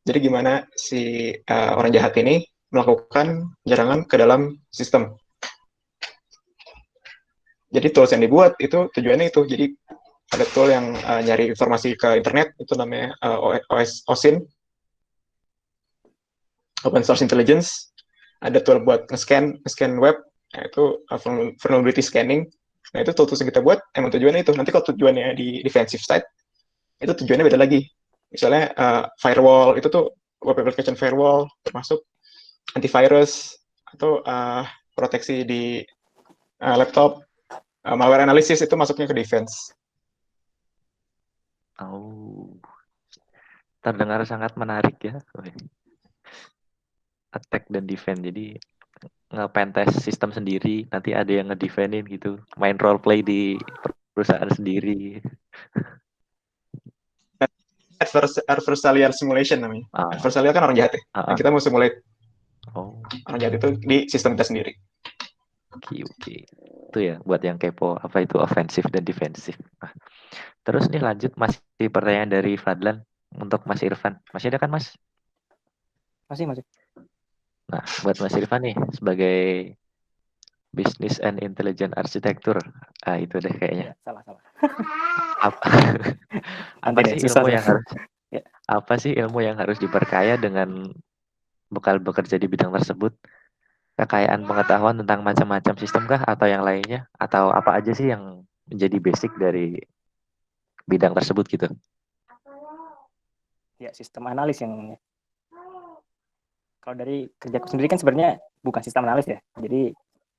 Jadi gimana si orang jahat ini melakukan penyerangan ke dalam sistem. Jadi tools yang dibuat itu tujuannya itu. Jadi ada tool yang nyari informasi ke internet, itu namanya OSINT, Open Source Intelligence. Ada tool buat nge-scan web, itu vulnerability scanning. Nah itu tools yang kita buat emang tujuannya itu. Nanti kalau tujuannya di defensive side, itu tujuannya beda lagi. Misalnya firewall, itu tuh web application firewall, termasuk antivirus, atau proteksi di laptop, malware analysis itu masuknya ke defense. Oh, terdengar sangat menarik ya. Attack dan defense. Jadi nge-pentest sistem sendiri, nanti ada yang ngedefend-in gitu, main role play di perusahaan sendiri. Adversarial simulation namanya. Ah, Adversarial kan orang jahat ya. Nah, ah, ah. kita mau simulate Oh, orang jahat itu di sistem kita sendiri. oke. Itu ya buat yang kepo apa itu ofensif dan defensif. Nah, terus nih lanjut masih pertanyaan dari Fadlan untuk Mas Irfan. Masih ada kan Mas? Masih. Nah, buat Mas Irfan nih sebagai Business and Intelligent Architecture. Ah, itu deh kayaknya. Ya, salah. Apa apa Nanti deh, sih susah ilmu saya. yang harus Ya. apa sih ilmu yang harus diperkaya dengan bekal bekerja di bidang tersebut? Kekayaan pengetahuan tentang macam-macam sistem kah atau yang lainnya? Atau apa aja sih yang menjadi basic dari bidang tersebut gitu? Ya, sistem analis yang kalau dari kerjaku sendiri kan sebenarnya bukan sistem analis ya. Jadi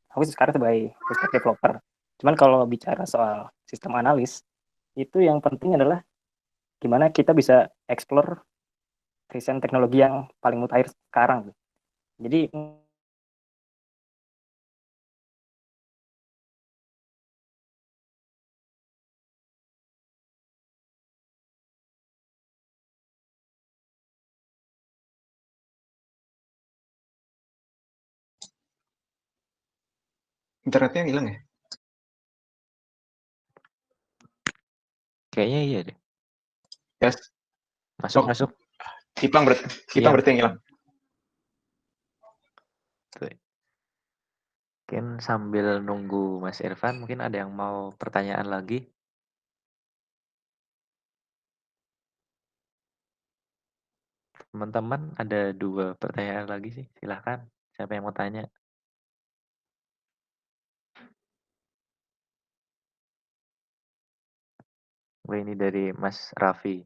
aku sekarang sebagai full stack developer. Cuman kalau bicara soal sistem analis, itu yang penting adalah gimana kita bisa explore recent teknologi yang paling mutakhir sekarang. Jadi Internetnya hilang ya? Kayaknya iya deh. Yes. Masuk, Oh, masuk. Ipang Iya. berarti yang hilang. Tuh. Mungkin sambil nunggu Mas Irfan, mungkin ada yang mau pertanyaan lagi? Teman-teman ada 2 pertanyaan lagi sih, silahkan. Siapa yang mau tanya? Oh, ini dari Mas Raffi.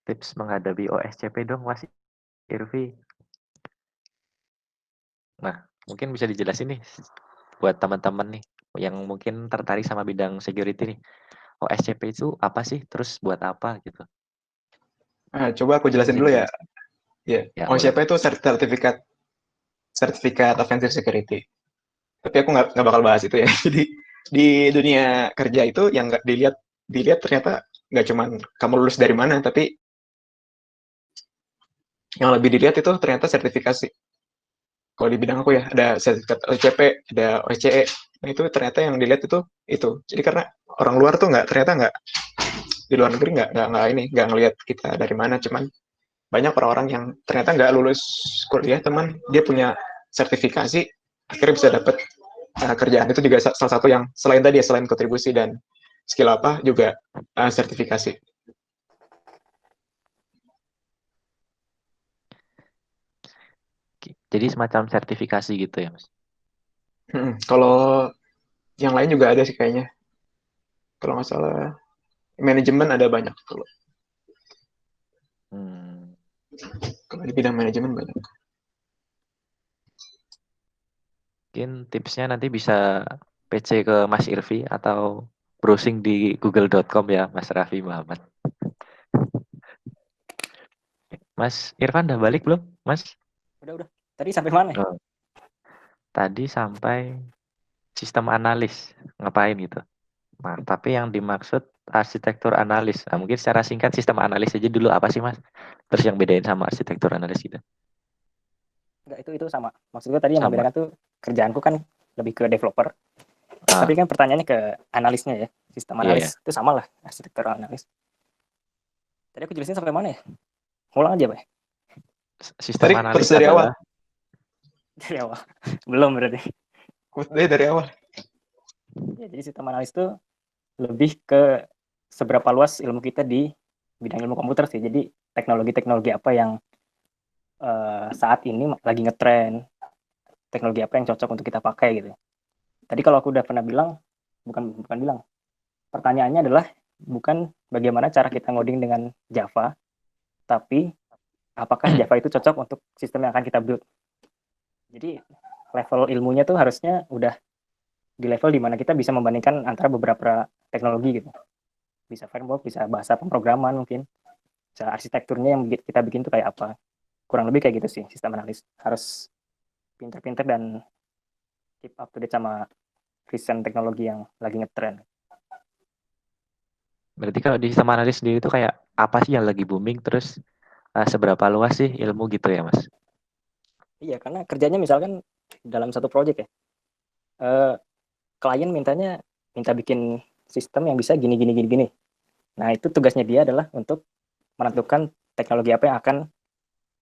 Tips menghadapi OSCP dong Mas Irvi. Nah, mungkin bisa dijelasin nih buat teman-teman nih yang mungkin tertarik sama bidang security nih. OSCP itu apa sih? Terus buat apa gitu? Nah, coba aku Mungkin jelasin bisa dulu ya. dijelasin. Ya, Ya, boleh. OSCP itu sertifikat offensive security. Tapi aku nggak bakal bahas itu ya. Jadi di dunia kerja itu yang nggak dilihat ternyata nggak cuman kamu lulus dari mana, tapi yang lebih dilihat itu ternyata sertifikasi. Kalau di bidang aku ya ada sertifikat OCP, ada OSCE. Nah itu ternyata yang dilihat itu. Jadi karena orang luar tuh ternyata nggak di luar negeri nggak ngelihat kita dari mana, cuman banyak orang-orang yang ternyata nggak lulus kuliah teman dia punya sertifikasi akhirnya bisa dapat kerjaan. Itu juga salah satu yang selain tadi ya, selain kontribusi dan skill apa juga sertifikasi. Jadi semacam sertifikasi gitu ya, Mas. Kalau yang lain juga ada sih kayaknya. Kalau nggak salah manajemen ada banyak. Hmm. Kalau di bidang manajemen banyak. Mungkin tipsnya nanti bisa PC ke Mas Irvi atau browsing di google.com ya, Mas Raffi Muhammad. Mas Irfan udah balik belum, Mas? udah. Tadi sampai mana? Oh, tadi sampai sistem analis. Ngapain gitu? Nah, tapi yang dimaksud arsitektur analis. Nah, mungkin secara singkat sistem analis aja dulu apa sih, Mas? Terus yang bedain sama arsitektur analis gitu. Enggak, itu sama. Maksud gue tadi yang Sama. membedakan tuh kerjaanku kan lebih ke developer. Ah, Tapi kan pertanyaannya ke analisnya ya. Sistem iya, iya. analis itu sama lah, arsitektur analis. Tadi aku jelasin sampai mana ya? Ngulang aja, Pak. Sistem Tadi analis terus dari awal. adalah Dari awal. Belum berarti. Dari awal. Ya, jadi sistem analis itu lebih ke seberapa luas ilmu kita di bidang ilmu komputer sih. Jadi teknologi-teknologi apa yang saat ini lagi ngetren, teknologi apa yang cocok untuk kita pakai gitu. Tadi kalau aku udah pernah bilang, bukan bilang, pertanyaannya adalah bukan bagaimana cara kita ngoding dengan Java, tapi apakah Java itu cocok untuk sistem yang akan kita build. Jadi level ilmunya tuh harusnya udah di level dimana kita bisa membandingkan antara beberapa teknologi gitu. Bisa framework, bisa bahasa pemrograman mungkin, bisa arsitekturnya yang kita bikin tuh kayak apa. Kurang lebih kayak gitu sih sistem analis. Harus pinter-pinter dan keep up to date sama recent teknologi yang lagi ngetren. Berarti kalau di sistem analis sendiri itu kayak apa sih yang lagi booming, terus seberapa luas sih ilmu gitu ya, Mas? Iya, karena kerjanya misalkan dalam satu project ya, klien minta bikin sistem yang bisa gini gini gini gini. Nah, itu tugasnya dia adalah untuk menentukan teknologi apa yang akan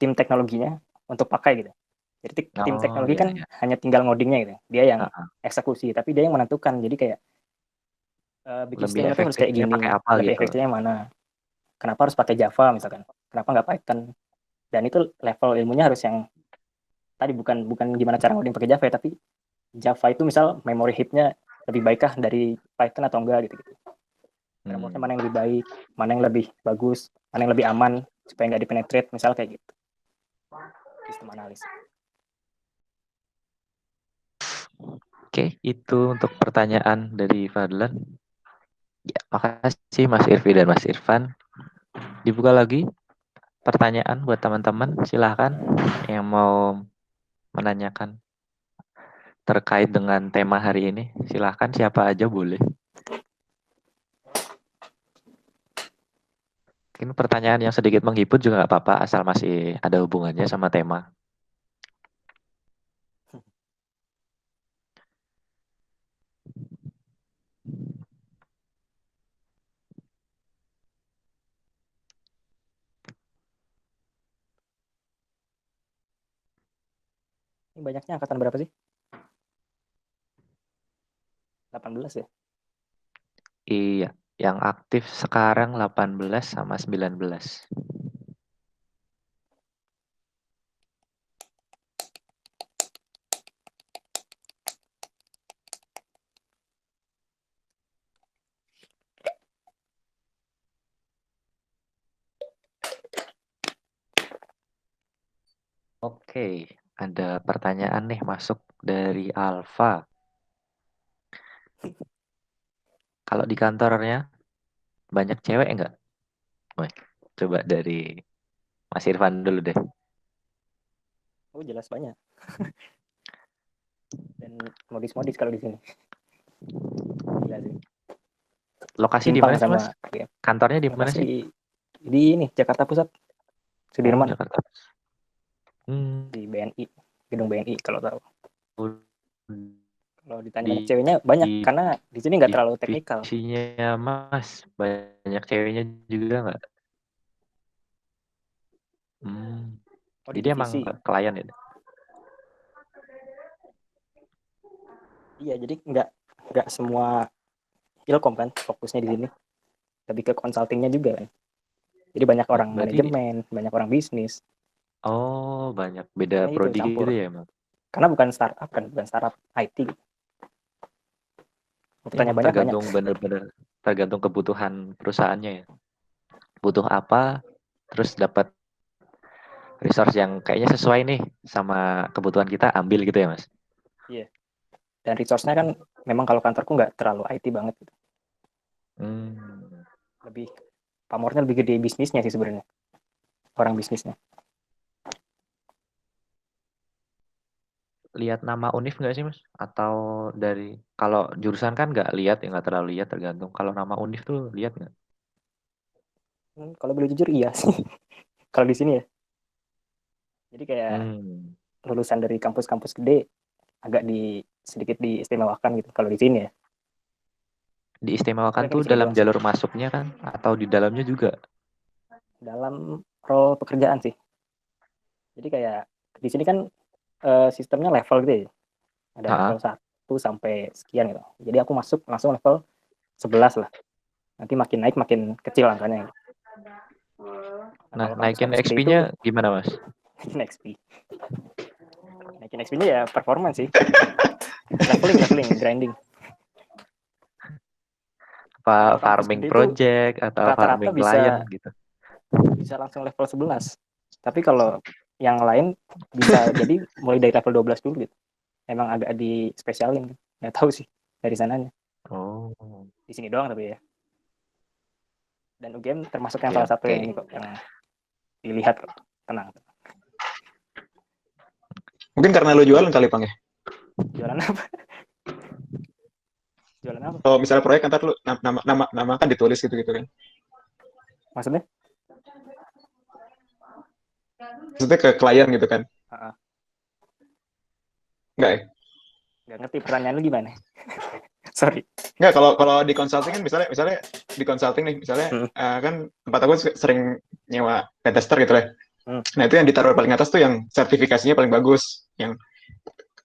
tim teknologinya untuk pakai gitu. Jadi tim Oh, teknologi iya, kan iya. hanya tinggal ngodingnya gitu. Dia yang Heeh. eksekusi, tapi dia yang menentukan. Jadi kayak bikin Lebih sistemnya tuh harus kayak efektifnya pakai gini, apa lebih gitu? efektifnya mana. Kenapa harus pakai Java misalkan? Kenapa nggak Python? Dan itu level ilmunya harus yang tadi bukan bukan gimana cara ngoding pakai Java ya, tapi Java itu misal memory heap-nya lebih baikkah dari Python atau enggak gitu. Framework-nya mana yang lebih baik, mana yang lebih bagus, mana yang lebih aman supaya nggak dipenetrate, misal kayak gitu. Sistem analis. Oke, itu untuk pertanyaan dari Fadlan. Ya, makasih Mas Irfi dan Mas Irfan. Dibuka lagi pertanyaan buat teman-teman, silahkan yang mau menanyakan terkait dengan tema hari ini. Silahkan siapa aja boleh. Mungkin pertanyaan yang sedikit menghibur juga nggak apa-apa, asal masih ada hubungannya sama tema. Ini banyaknya angkatan berapa sih? 18 ya? Iya, yang aktif sekarang 18 sama 19. Oke, ada pertanyaan nih masuk dari Alfa. Kalau di kantornya banyak cewek enggak? Woi, coba dari Mas Irfan dulu deh. Oh, jelas banyak. Dan modis-modis kalau di sini. Gila sih. Lokasi di Timpang mana sih, Mas? sama ya, Kantornya di mana lokasi sih? di ini Jakarta Pusat, Oh, Sudirman, Jakarta. di BNI, gedung BNI kalau tahu. Kalau ditanya banyak Di, ceweknya banyak di karena di sini nggak terlalu teknikal. divisinya Mas, banyak ceweknya juga nggak? Hmm. Oh, di Jadi emang divisi. klien ya? Iya, jadi nggak semua ilkom kan fokusnya di sini, lebih ke consultingnya juga kan. Jadi banyak Oh, orang berarti manajemen, banyak orang bisnis. banyak beda Makanya itu prodi campur. gitu ya emang. Karena bukan startup kan, bukan startup IT. Ini Bertanya emang banyak banyak. tergantung bener-bener tergantung kebutuhan perusahaannya ya. Butuh apa, terus dapat resource yang kayaknya sesuai nih sama kebutuhan kita, ambil gitu ya, Mas? Iya. Dan resource-nya kan memang kalau kantorku nggak terlalu IT banget gitu. Hmm. Lebih pamornya lebih gede bisnisnya sih sebenarnya. Orang bisnisnya. Lihat nama univ nggak sih, Mas? Atau dari kalau jurusan kan nggak lihat ya, nggak terlalu lihat, tergantung. Kalau nama univ tuh lihat nggak? Kalau boleh jujur iya sih. Kalau di sini ya. Jadi kayak Hmm. lulusan dari kampus-kampus gede agak sedikit diistimewakan gitu kalau di sini ya. Tapi Diistimewakan kan tuh di sini dalam doang sih. jalur masuknya kan, atau di dalamnya juga? Dalam role pekerjaan sih. Jadi kayak di sini kan sistemnya level gitu ya. Ada level Ah. 1 sampai sekian gitu. Jadi aku masuk langsung level 11 lah. Nanti makin naik makin kecil angkanya. Nah, Nah, kalau naikin kampus-kampus gede itu XP-nya gimana, Mas? naikin XP. Naikin XP-nya ya performance sih. Leveling, grinding. Apa Kalau kampus farming gede itu project atau rata-rata farming client gitu? bisa langsung level 11. Tapi kalau yang lain bisa jadi mulai dari level 12 dulu gitu. Emang agak di spesialin. Nggak tahu sih dari sananya. Oh, Di sini doang tapi ya. Dan UGM termasuk yang oke, salah satu oke. yang ini kok yang dilihat kok. Tenang. Mungkin karena lu jualan kali, Pang ya? Jualan apa? Jualan apa? Kalau misalnya proyek ntar lu nama kan ditulis gitu-gitu kan. Maksudnya? Maksudnya ke klien gitu kan. Heeh. Enggak ya? Nggak ngerti pertanyaan lu gimana? Sorry. Enggak, kalau di consulting kan misalnya di consulting nih, misalnya kan tempat aku sering nyewa pentester gitu lah. Nah, itu yang ditaruh paling atas tuh yang sertifikasinya paling bagus, yang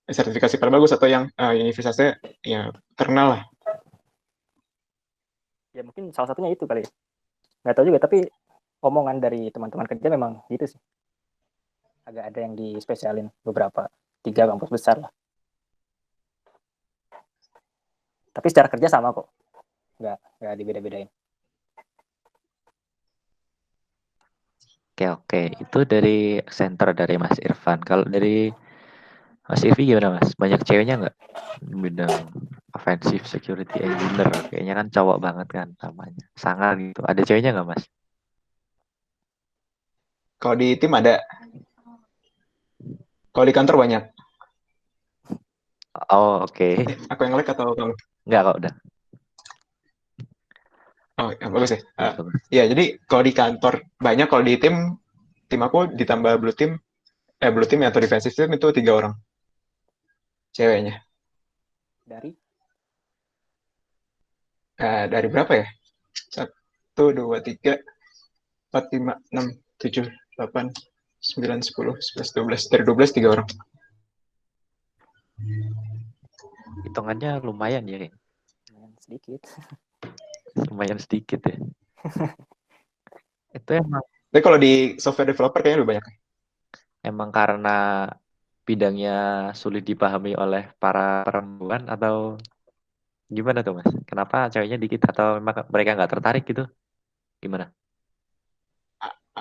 sertifikasi paling bagus atau yang universitasnya ya terkenal lah. Ya mungkin salah satunya itu kali. Nggak tahu juga, tapi omongan dari teman-teman kerja memang gitu sih. Agak ada yang dispesialin beberapa, 3 kampus besar lah. Tapi secara kerja sama kok. Nggak dibeda-bedain. Oke. Itu dari center dari Mas Irfan. Kalau dari Mas Irvi gimana Mas? Banyak ceweknya nggak? Bidang offensive security engineer. Kayaknya kan cowok banget kan namanya. Sangar gitu. Ada ceweknya nggak Mas? Kalau di tim ada, kalau di kantor banyak. Oh oke. Aku yang nge-lag atau kamu? Nggak kok udah. Oh, ya, bagus ya. Bagus. Ya, jadi kalau di kantor banyak, kalau di tim aku ditambah blue team atau defensive team itu 3 orang ceweknya. Dari? Dari berapa ya? 1, 2, 3, 4, 5, 6, 7, 8, 9, 10, 11, 12. Dari 12, 3 orang. Hitungannya lumayan ya. Sedikit. Lumayan sedikit ya. Itu Tapi kalau di software developer kayaknya lebih banyak. emang karena bidangnya sulit dipahami oleh para perempuan atau gimana tuh Mas? Kenapa ceweknya dikit atau memang mereka nggak tertarik gitu? Gimana?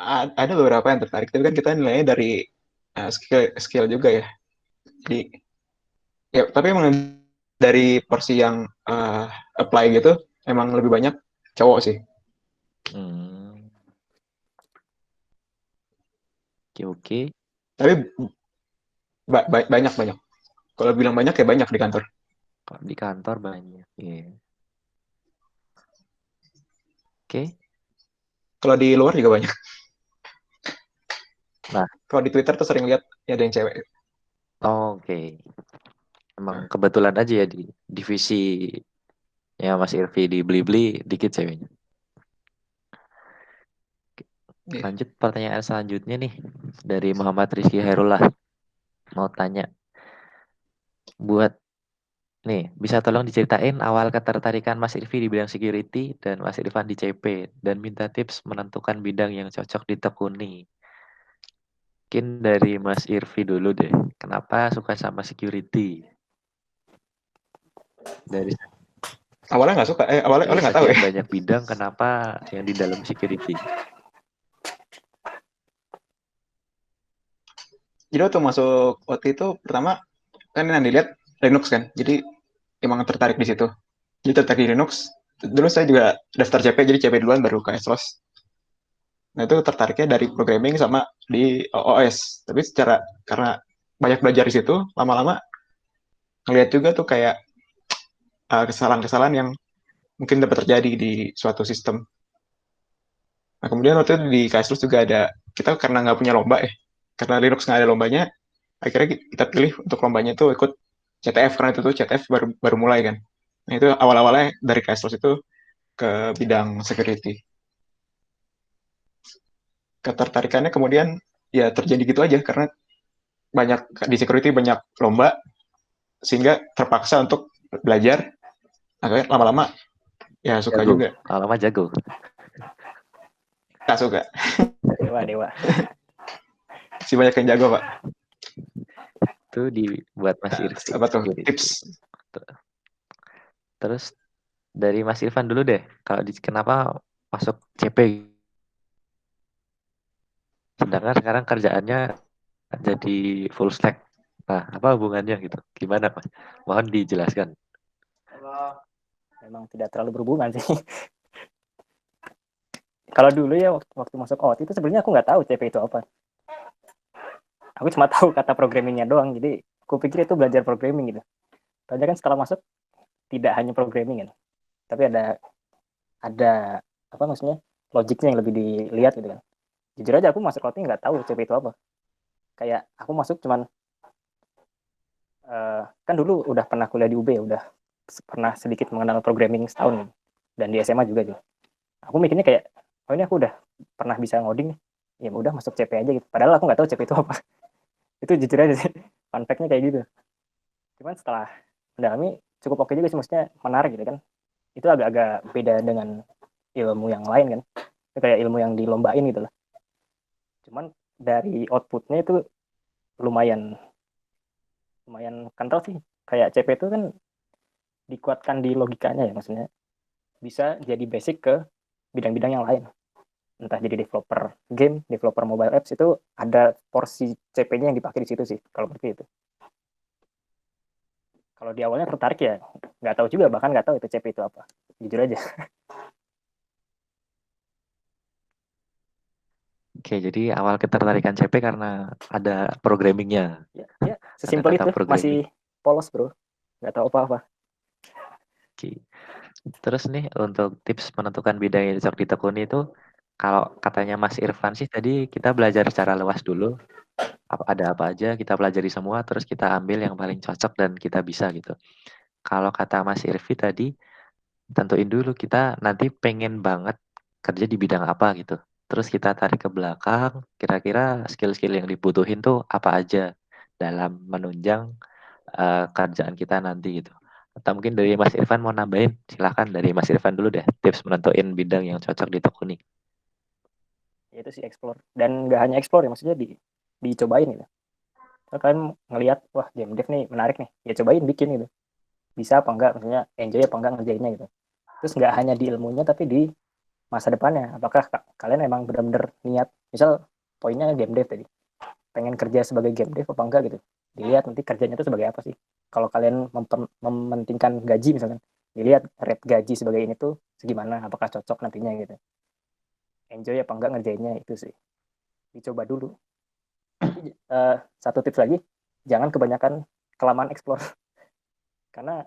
Ada beberapa yang tertarik, tapi kan kita nilainya dari skill juga ya. Jadi, ya, tapi emang dari porsi yang apply gitu, emang lebih banyak cowok sih. Oke. Tapi banyak. Kalau bilang banyak ya banyak di kantor. Kalau di kantor banyak. Yeah. Oke. Kalau di luar juga banyak. Nah. Kalau di Twitter tuh sering lihat ya ada yang cewek. Oke. Emang kebetulan aja ya di divisi ya Mas Irvi di Blibli dikit ceweknya. Lanjut pertanyaan selanjutnya nih dari Muhammad Rizky Hairullah. Mau tanya, buat nih bisa tolong diceritain awal ketertarikan Mas Irvi di bidang security dan Mas Irfan di CP dan minta tips menentukan bidang yang cocok ditekuni. Mungkin dari Mas Irvi dulu deh. Kenapa suka sama security? Dari awalnya nggak suka, awalnya nggak tahu ya. Banyak bidang, kenapa yang di dalam security? Jadi waktu masuk OT itu pertama kan yang dilihat Linux kan, jadi emang tertarik di situ. Jadi tertarik di Linux. Dulu saya juga daftar CP, jadi CP duluan baru ke SLOS. Nah itu tertariknya dari programming sama di OS. Tapi karena banyak belajar di situ, lama-lama ngeliat juga tuh kayak kesalahan-kesalahan yang mungkin dapat terjadi di suatu sistem. Nah kemudian waktu itu di KSLOS juga ada, kita karena nggak punya lomba ya, karena Linux nggak ada lombanya, akhirnya kita pilih untuk lombanya itu ikut CTF, karena itu tuh CTF baru mulai kan. Nah itu awal-awalnya dari KSLOS itu ke bidang security. Ketertarikannya kemudian ya terjadi gitu aja, karena banyak di security banyak lomba, sehingga terpaksa untuk belajar. Akhirnya lama-lama ya suka Jago. juga. Lama-lama jago. Tak suka. Dewa. Si banyak yang jago, Pak. Itu dibuat Mas Irvi. Apa tuh tips? Terus dari Mas Irfan dulu deh. Kalau kenapa masuk CP? Sedangkan sekarang kerjaannya jadi full stack. Nah, apa hubungannya gitu? Gimana Mas? Mohon dijelaskan. Memang tidak terlalu berhubungan sih. Kalau dulu ya waktu masuk OT itu sebenarnya aku nggak tahu CP itu apa. aku cuma tahu kata programmingnya doang, jadi aku pikir itu belajar programming gitu. Ternyata kan setelah masuk tidak hanya programming kan, tapi ada apa maksudnya logiknya yang lebih dilihat gitu kan. Jujur aja aku masuk coding nggak tahu CP itu apa. Kayak aku masuk cuman kan dulu udah pernah kuliah di UB ya, udah pernah sedikit mengenal programming setahun gitu. Dan di SMA juga. Aku mikirnya kayak, oh ini aku udah pernah bisa ngoding nih, ya udah masuk CP aja gitu. Padahal aku nggak tahu CP itu apa. Itu jujur aja sih, fun fact-nya kayak gitu. Cuman setelah mendalami cukup oke juga sih, maksudnya menarik gitu kan. Itu agak-agak beda dengan ilmu yang lain kan. Itu kayak ilmu yang dilombain gitu lah. Cuman dari output-nya itu lumayan kental sih. Kayak CP itu kan dikuatkan di logikanya ya, maksudnya bisa jadi basic ke bidang-bidang yang lain. Entah jadi developer game, developer mobile apps, itu ada porsi CP-nya yang dipakai di situ sih, kalau seperti itu. Kalau di awalnya tertarik ya, nggak tahu juga, bahkan nggak tahu itu CP itu apa. Jujur aja. Oke, jadi awal ketertarikan CP karena ada programmingnya. Ya, sesimpel kata itu. programming. Masih polos bro, nggak tahu apa-apa. Oke. Terus nih untuk tips menentukan bidang yang cocok ditekuni itu, kalau katanya Mas Irfan sih tadi kita belajar secara luas dulu, ada apa aja kita pelajari semua, terus kita ambil yang paling cocok dan kita bisa gitu. Kalau kata Mas Irfi tadi, tentuin dulu kita nanti pengen banget kerja di bidang apa gitu. Terus kita tarik ke belakang, kira-kira skill-skill yang dibutuhin tuh apa aja dalam menunjang kerjaan kita nanti gitu. Atau mungkin dari Mas Irfan mau nambahin, silahkan dari Mas Irfan dulu deh, tips menentuin bidang yang cocok ditekuni. Ya, itu sih explore. Dan nggak hanya explore ya, maksudnya dicobain gitu. Kalau kalian ngelihat, wah game dev nih menarik nih, ya cobain bikin gitu. Bisa apa enggak, maksudnya enjoy apa enggak ngerjainnya gitu. Terus nggak hanya di ilmunya, tapi di masa depannya. Apakah kalian emang benar-benar niat, misal poinnya game dev tadi, pengen kerja sebagai game dev apa enggak gitu. Dilihat nanti kerjanya itu sebagai apa sih. Kalau kalian mementingkan gaji misalkan, dilihat rate gaji sebagai ini tuh segimana, apakah cocok nantinya gitu. Enjoy apa enggak ngerjainnya, itu sih. Dicoba dulu. Satu tips lagi, jangan kebanyakan kelamaan explore. Karena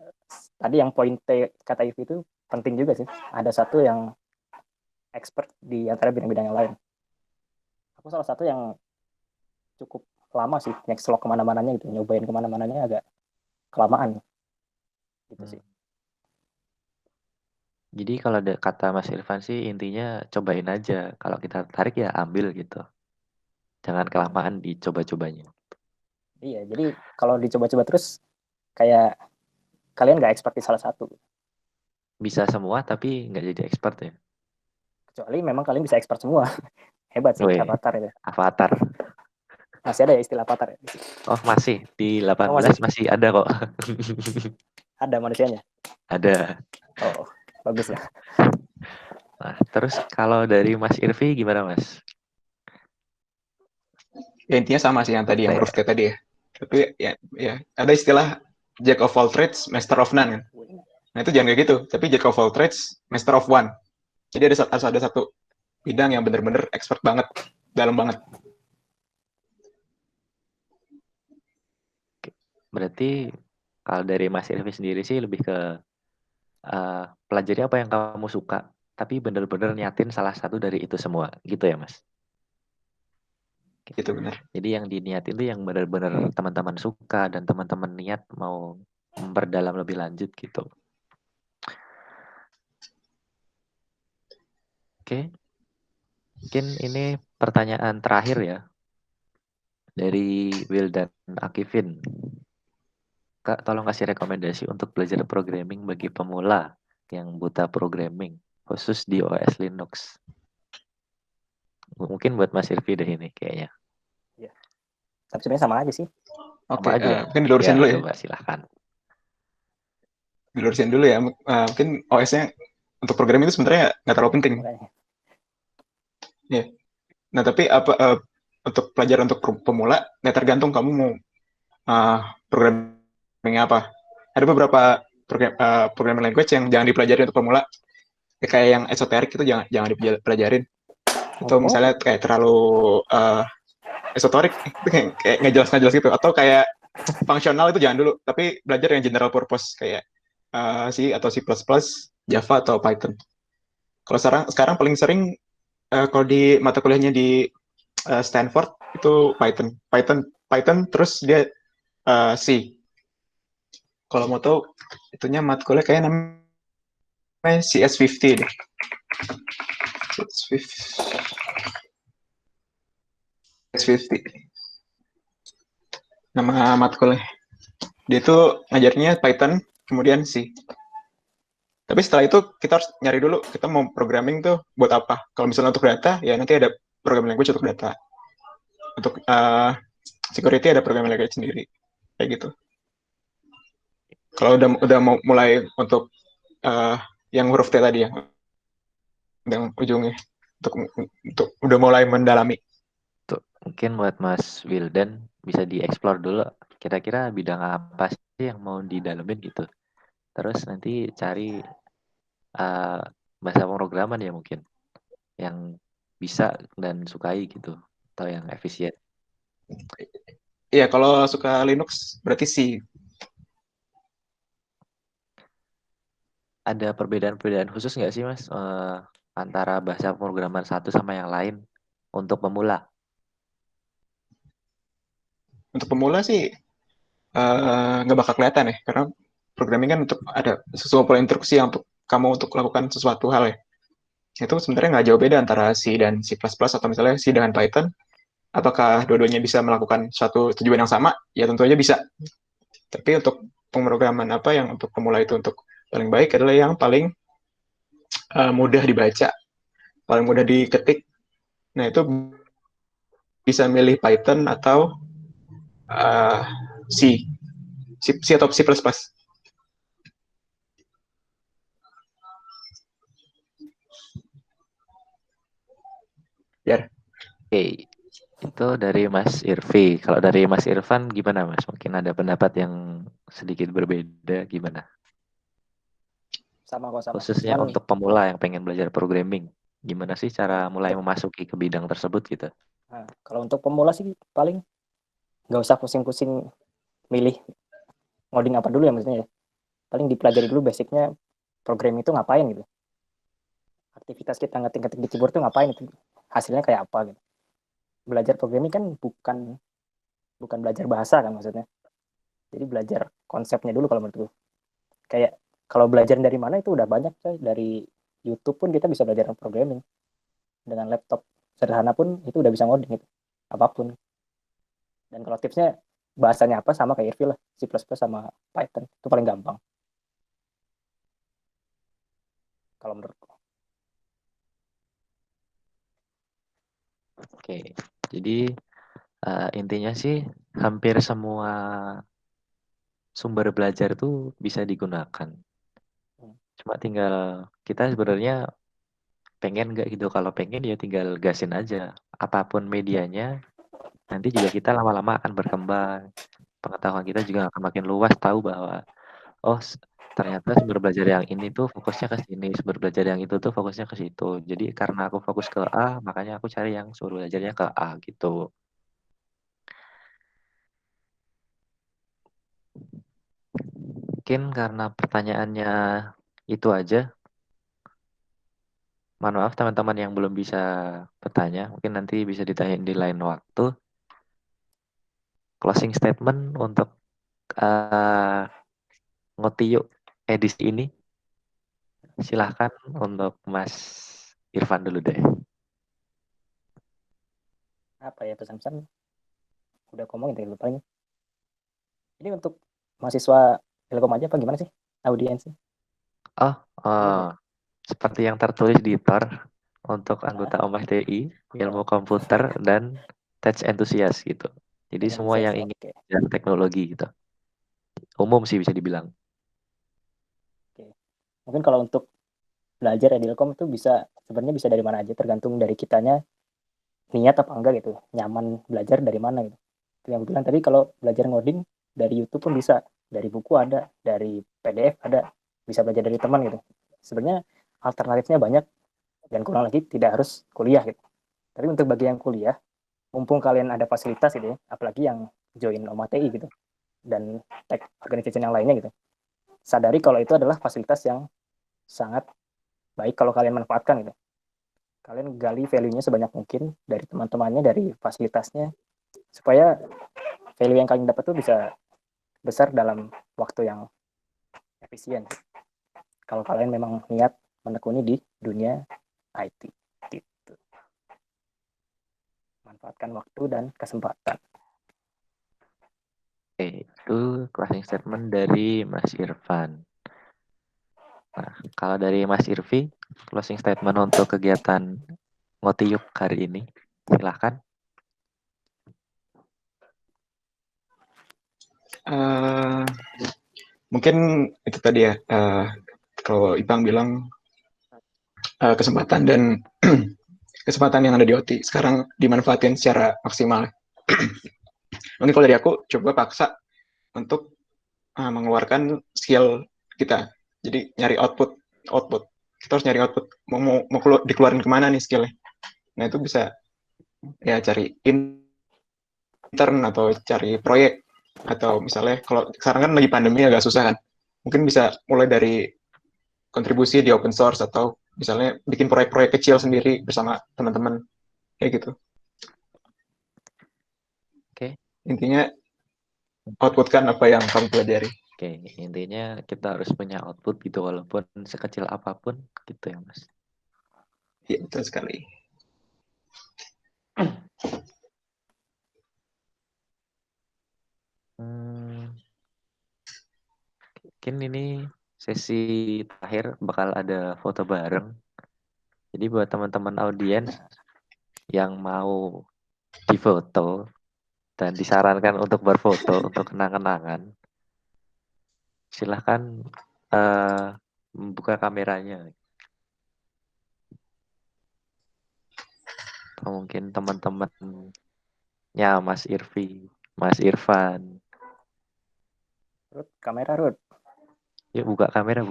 tadi yang poin kata Ivi itu penting juga sih. Ada satu yang expert di antara bidang-bidang yang lain. Aku salah satu yang cukup lama sih nge-slog kemana-mananya gitu, nyobain kemana-mananya agak kelamaan gitu sih. Jadi kalau ada kata Mas Irfan sih intinya cobain aja. Kalau kita tertarik ya ambil gitu. Jangan kelamaan dicoba-cobanya. Iya, jadi kalau dicoba-coba terus kayak kalian nggak expert di salah satu. Bisa semua tapi nggak jadi expert ya. Kecuali memang kalian bisa expert semua. Hebat sih, avatar itu. Avatar. Masih ada ya istilah avatar ya? Oh masih, di 18 Oh, masih ada kok. Ada manusianya? Ada. Oh, bagus lah. Nah, terus kalau dari Mas Irfi gimana Mas? Ya, intinya sama sih yang tadi, yang Prof tadi ya. Tapi ya ada istilah Jack of all trades, Master of none kan. Nah itu jangan kayak gitu, tapi Jack of all trades, Master of one. Jadi harus ada satu bidang yang benar-benar expert banget, dalam banget. Berarti kalau dari Mas Irfi sendiri sih lebih ke pelajari apa yang kamu suka, tapi benar-benar nyatin salah satu dari itu semua, gitu ya Mas? Gitu benar. Jadi yang diniatin itu yang benar-benar teman-teman suka dan teman-teman niat mau memperdalam lebih lanjut gitu. Oke. Mungkin ini pertanyaan terakhir ya. Dari Wildan Akifin. Kak, tolong kasih rekomendasi untuk belajar programming bagi pemula yang buta programming, khusus di OS Linux. Mungkin buat Mas Irfi deh ini kayaknya. Iya. Tapi sebenarnya sama aja sih. Oke, Sama aja ya? mungkin dilurusin dulu ya. Coba silahkan. Dilurusin dulu ya. Mungkin OS-nya untuk programming itu sebenarnya nggak terlalu penting. Ya. Nah, tapi untuk pelajaran untuk pemula, ya tergantung kamu mau programming apa. Ada beberapa programming language yang jangan dipelajari untuk pemula. Kayak yang esoterik itu jangan dipelajarin. Atau misalnya kayak terlalu esoterik itu kayak nggak jelas gitu, atau kayak fungsional itu jangan dulu, tapi belajar yang general purpose kayak C atau C++, Java atau Python. Kalau sekarang paling sering kalau di mata kuliahnya di Stanford itu Python terus dia C. Kalau mau tahu itunya mata kuliah kayak namanya CS50 deh. CS50 nama mata kuliah. Dia itu ngajarnya Python kemudian C. Tapi setelah itu kita harus nyari dulu kita mau programming tuh buat apa. Kalau misalnya untuk data ya nanti ada programming language untuk data. Untuk security ada programming language sendiri kayak gitu. Kalau udah mau mulai untuk yang huruf T tadi ya, yang ujungnya untuk udah mulai mendalami. Tuh, mungkin buat Mas Wildan bisa dieksplor dulu kira-kira bidang apa sih yang mau didalemin gitu. Terus nanti cari bahasa pemrograman ya mungkin yang bisa dan sukai gitu atau yang efisien. Iya, kalau suka Linux berarti C. Ada perbedaan-perbedaan khusus nggak sih Mas antara bahasa pemrograman satu sama yang lain untuk pemula? Untuk pemula sih nggak bakal kelihatan ya, karena programming kan untuk ada sesuatu pola instruksi yang untuk kamu untuk melakukan sesuatu hal ya. Itu sebenarnya nggak jauh beda antara C dan C++ atau misalnya C dengan Python. Apakah dua-duanya bisa melakukan suatu tujuan yang sama? Ya tentu aja bisa. Tapi untuk pemrograman apa yang untuk pemula itu untuk paling baik adalah yang paling mudah dibaca, paling mudah diketik. Nah itu bisa milih Python atau uh, C. C atau C++. Ya. Oke, itu dari Mas Irfi. Kalau dari Mas Irfan gimana Mas? Mungkin ada pendapat yang sedikit berbeda gimana? Sama kok sama. Khususnya Cuman untuk pemula yang pengen belajar programming. Gimana sih cara mulai untuk memasuki ke bidang tersebut gitu? kalau untuk pemula sih paling nggak usah pusing-pusing milih ngoding apa dulu ya maksudnya ya. Paling dipelajari dulu basicnya programming itu ngapain gitu. Aktivitas kita ngetik-ngetik di keyboard itu ngapain itu. Hasilnya kayak apa gitu. Belajar programming kan bukan belajar bahasa kan maksudnya. Jadi belajar konsepnya dulu kalau menurutku. Kayak kalau belajar dari mana itu udah banyak coy. Dari YouTube pun kita bisa belajar programming. Dengan laptop sederhana pun itu udah bisa ngoding gitu. Apapun. Dan kalau tipsnya bahasanya apa sama kayak Irfil lah. C++ sama Python. Itu paling gampang. Kalau menurutku. Oke, jadi intinya sih hampir semua sumber belajar itu bisa digunakan. Cuma tinggal kita sebenarnya pengen nggak gitu. Kalau pengen ya tinggal gasin aja. Apapun medianya, nanti juga kita lama-lama akan berkembang. Pengetahuan kita juga akan makin luas tahu bahwa oh ternyata sumber belajar yang ini tuh fokusnya ke sini, sumber belajar yang itu tuh fokusnya ke situ. Jadi karena aku fokus ke A, makanya aku cari yang sumber belajarnya ke A gitu. Mungkin karena pertanyaannya itu aja. Mohon maaf teman-teman yang belum bisa bertanya, mungkin nanti bisa ditanya di lain waktu. Closing statement untuk uh, Ngotiyuk edisi ini, silahkan untuk Mas Irfan dulu deh. Apa ya pesan-pesan udah ngomongin tadi lupa ini. Ini untuk mahasiswa Telkom aja apa gimana sih audiensnya? Oh, Umum ya? seperti yang tertulis di TOR untuk anggota OMAS TI, ilmu komputer, dan tech enthusiast gitu. Jadi Tech semua yang enthusiast. ingin Oke. belajar teknologi gitu. Umum sih bisa dibilang. Oke. Mungkin kalau untuk belajar ya di Telkom itu bisa sebenarnya bisa dari mana aja tergantung dari kitanya niat apa enggak gitu. Nyaman belajar dari mana gitu. Itu yang bilang tadi kalau belajar ngoding dari YouTube pun bisa, dari buku ada, dari PDF ada, bisa belajar dari teman gitu. Sebenarnya alternatifnya banyak dan kurang lagi tidak harus kuliah gitu. Tapi untuk bagi yang kuliah mumpung kalian ada fasilitas gitu ya, apalagi yang join OMA TI gitu dan tech organization yang lainnya gitu, sadari kalau itu adalah fasilitas yang sangat baik kalau kalian manfaatkan gitu. Kalian gali value-nya sebanyak mungkin dari teman-temannya, dari fasilitasnya, supaya value yang kalian dapat tuh bisa besar dalam waktu yang efisien. Kalau kalian memang niat menekuni di dunia IT, gitu. Manfaatkan waktu dan kesempatan. Oke, itu closing statement dari Mas Irfan. Nah, kalau dari Mas Irvi, closing statement untuk kegiatan Ngotiyuk hari ini, silahkan. Mungkin itu tadi ya, kalau Ipang bilang kesempatan dan kesempatan yang ada di OT sekarang dimanfaatin secara maksimal. Mungkin kalau dari aku coba paksa untuk mengeluarkan skill kita. Jadi nyari output. Kita harus nyari output. Mau dikeluarin kemana nih skillnya? Nah itu bisa ya cari intern atau cari proyek, atau misalnya kalau sekarang kan lagi pandemi agak susah kan, mungkin bisa mulai dari kontribusi di open source atau misalnya bikin proyek-proyek kecil sendiri bersama teman-teman kayak gitu. Oke. Intinya outputkan apa yang kamu pelajari. Oke, intinya kita harus punya output gitu walaupun sekecil apapun gitu ya, Mas. Iya, betul sekali. Mungkin ini sesi terakhir bakal ada foto bareng. Jadi buat teman-teman audiens yang mau difoto dan disarankan untuk berfoto untuk kenang-kenangan, silahkan membuka kameranya. Atau mungkin teman-temannya Mas Irvi, Mas Irfan. Rut, kamera Rut. Yuk buka kamera.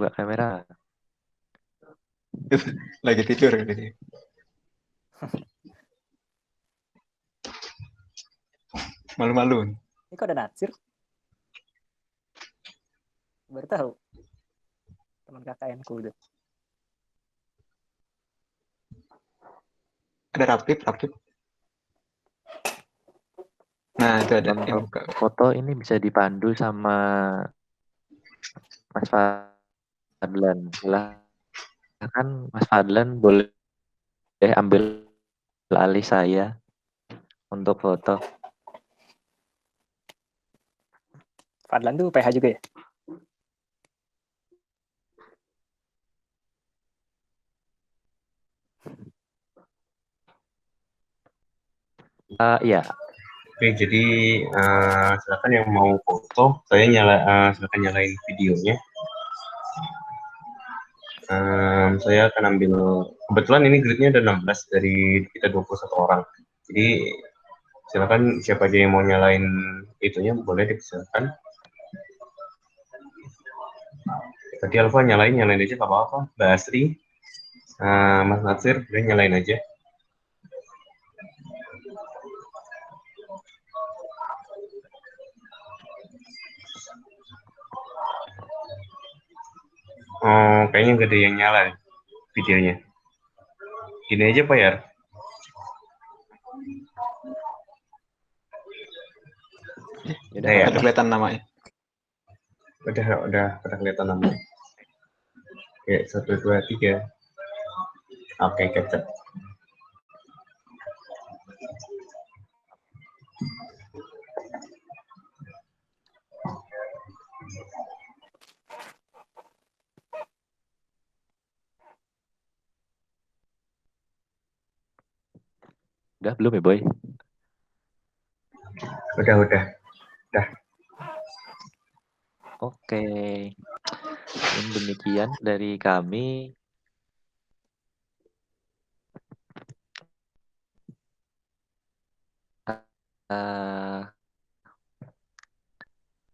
Lagi tidur gitu. Malu-malu. Ini kok ada Natsir? Baru tahu. Teman KKN ku itu. Ada Rapid. Nah, itu ada yang Untuk buka. foto ini bisa dipandu sama Mas Fadlan. Silakan Mas Fadlan boleh ambil alih saya untuk foto. Fadlan tuh PH juga ya? Iya. Oke, jadi silakan yang mau foto, silakan nyalain videonya. Saya akan ambil, kebetulan ini gridnya ada 16 dari kita 21 orang. Jadi silakan siapa aja yang mau nyalain itunya boleh dipersilakan. Tadi Alfa nyalain aja nggak apa-apa. Mbak Asri, Mas Natsir, boleh nyalain aja. Oh, kayaknya nggak ada yang nyala videonya. Gini aja Pak Yar. Udah Ya. Ada kelihatan namanya. Udah kelihatan namanya. Oke, 1, 2, 3. Oke, capture. Udah belum ya, Boy? Udah. Oke. Mungkin demikian dari kami.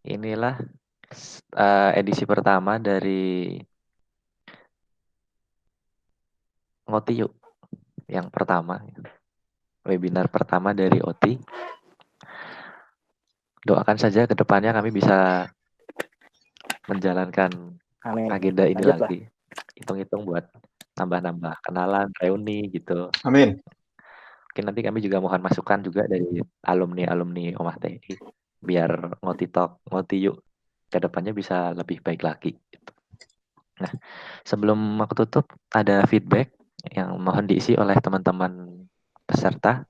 Inilah edisi pertama dari Ngoti Yuk yang pertama. webinar pertama dari OT. Doakan saja ke depannya kami bisa menjalankan Amin. agenda ini Lanjut lah. lagi. Hitung-hitung buat nambah-nambah kenalan, reuni gitu. Amin. Mungkin nanti kami juga mohon masukan juga dari alumni-alumni Omah TI biar Ngoti Talk, Ngoti Yuk ke depannya bisa lebih baik lagi. Gitu. Nah, sebelum aku tutup, ada feedback yang mohon diisi oleh teman-teman peserta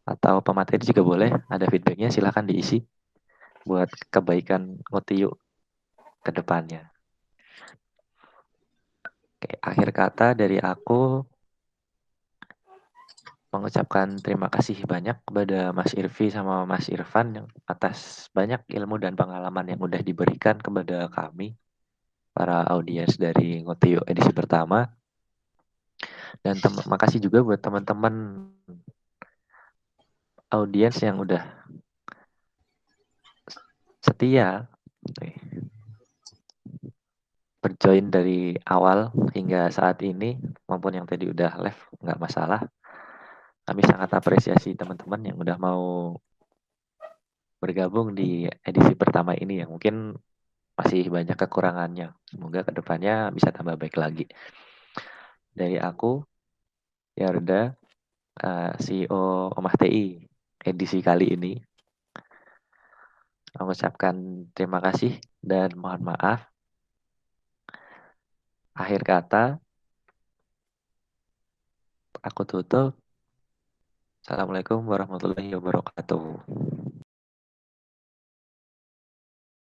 atau pemateri juga boleh. Ada feedbacknya, silahkan diisi buat kebaikan Ngoti Yuk ke depannya. Oke, akhir kata dari aku mengucapkan terima kasih banyak kepada Mas Irfi sama Mas Irfan yang atas banyak ilmu dan pengalaman yang udah diberikan kepada kami, para audiens dari Ngotiyo edisi pertama. Dan makasih juga buat teman-teman audiens yang udah setia berjoin dari awal hingga saat ini, maupun yang tadi udah live, nggak masalah. Kami sangat apresiasi teman-teman yang udah mau bergabung di edisi pertama ini yang mungkin masih banyak kekurangannya. Semoga kedepannya bisa tambah baik lagi. Dari aku, Yarda, CEO Omah TI edisi kali ini, mengucapkan terima kasih dan mohon maaf. Akhir kata, aku tutup. Assalamualaikum warahmatullahi wabarakatuh.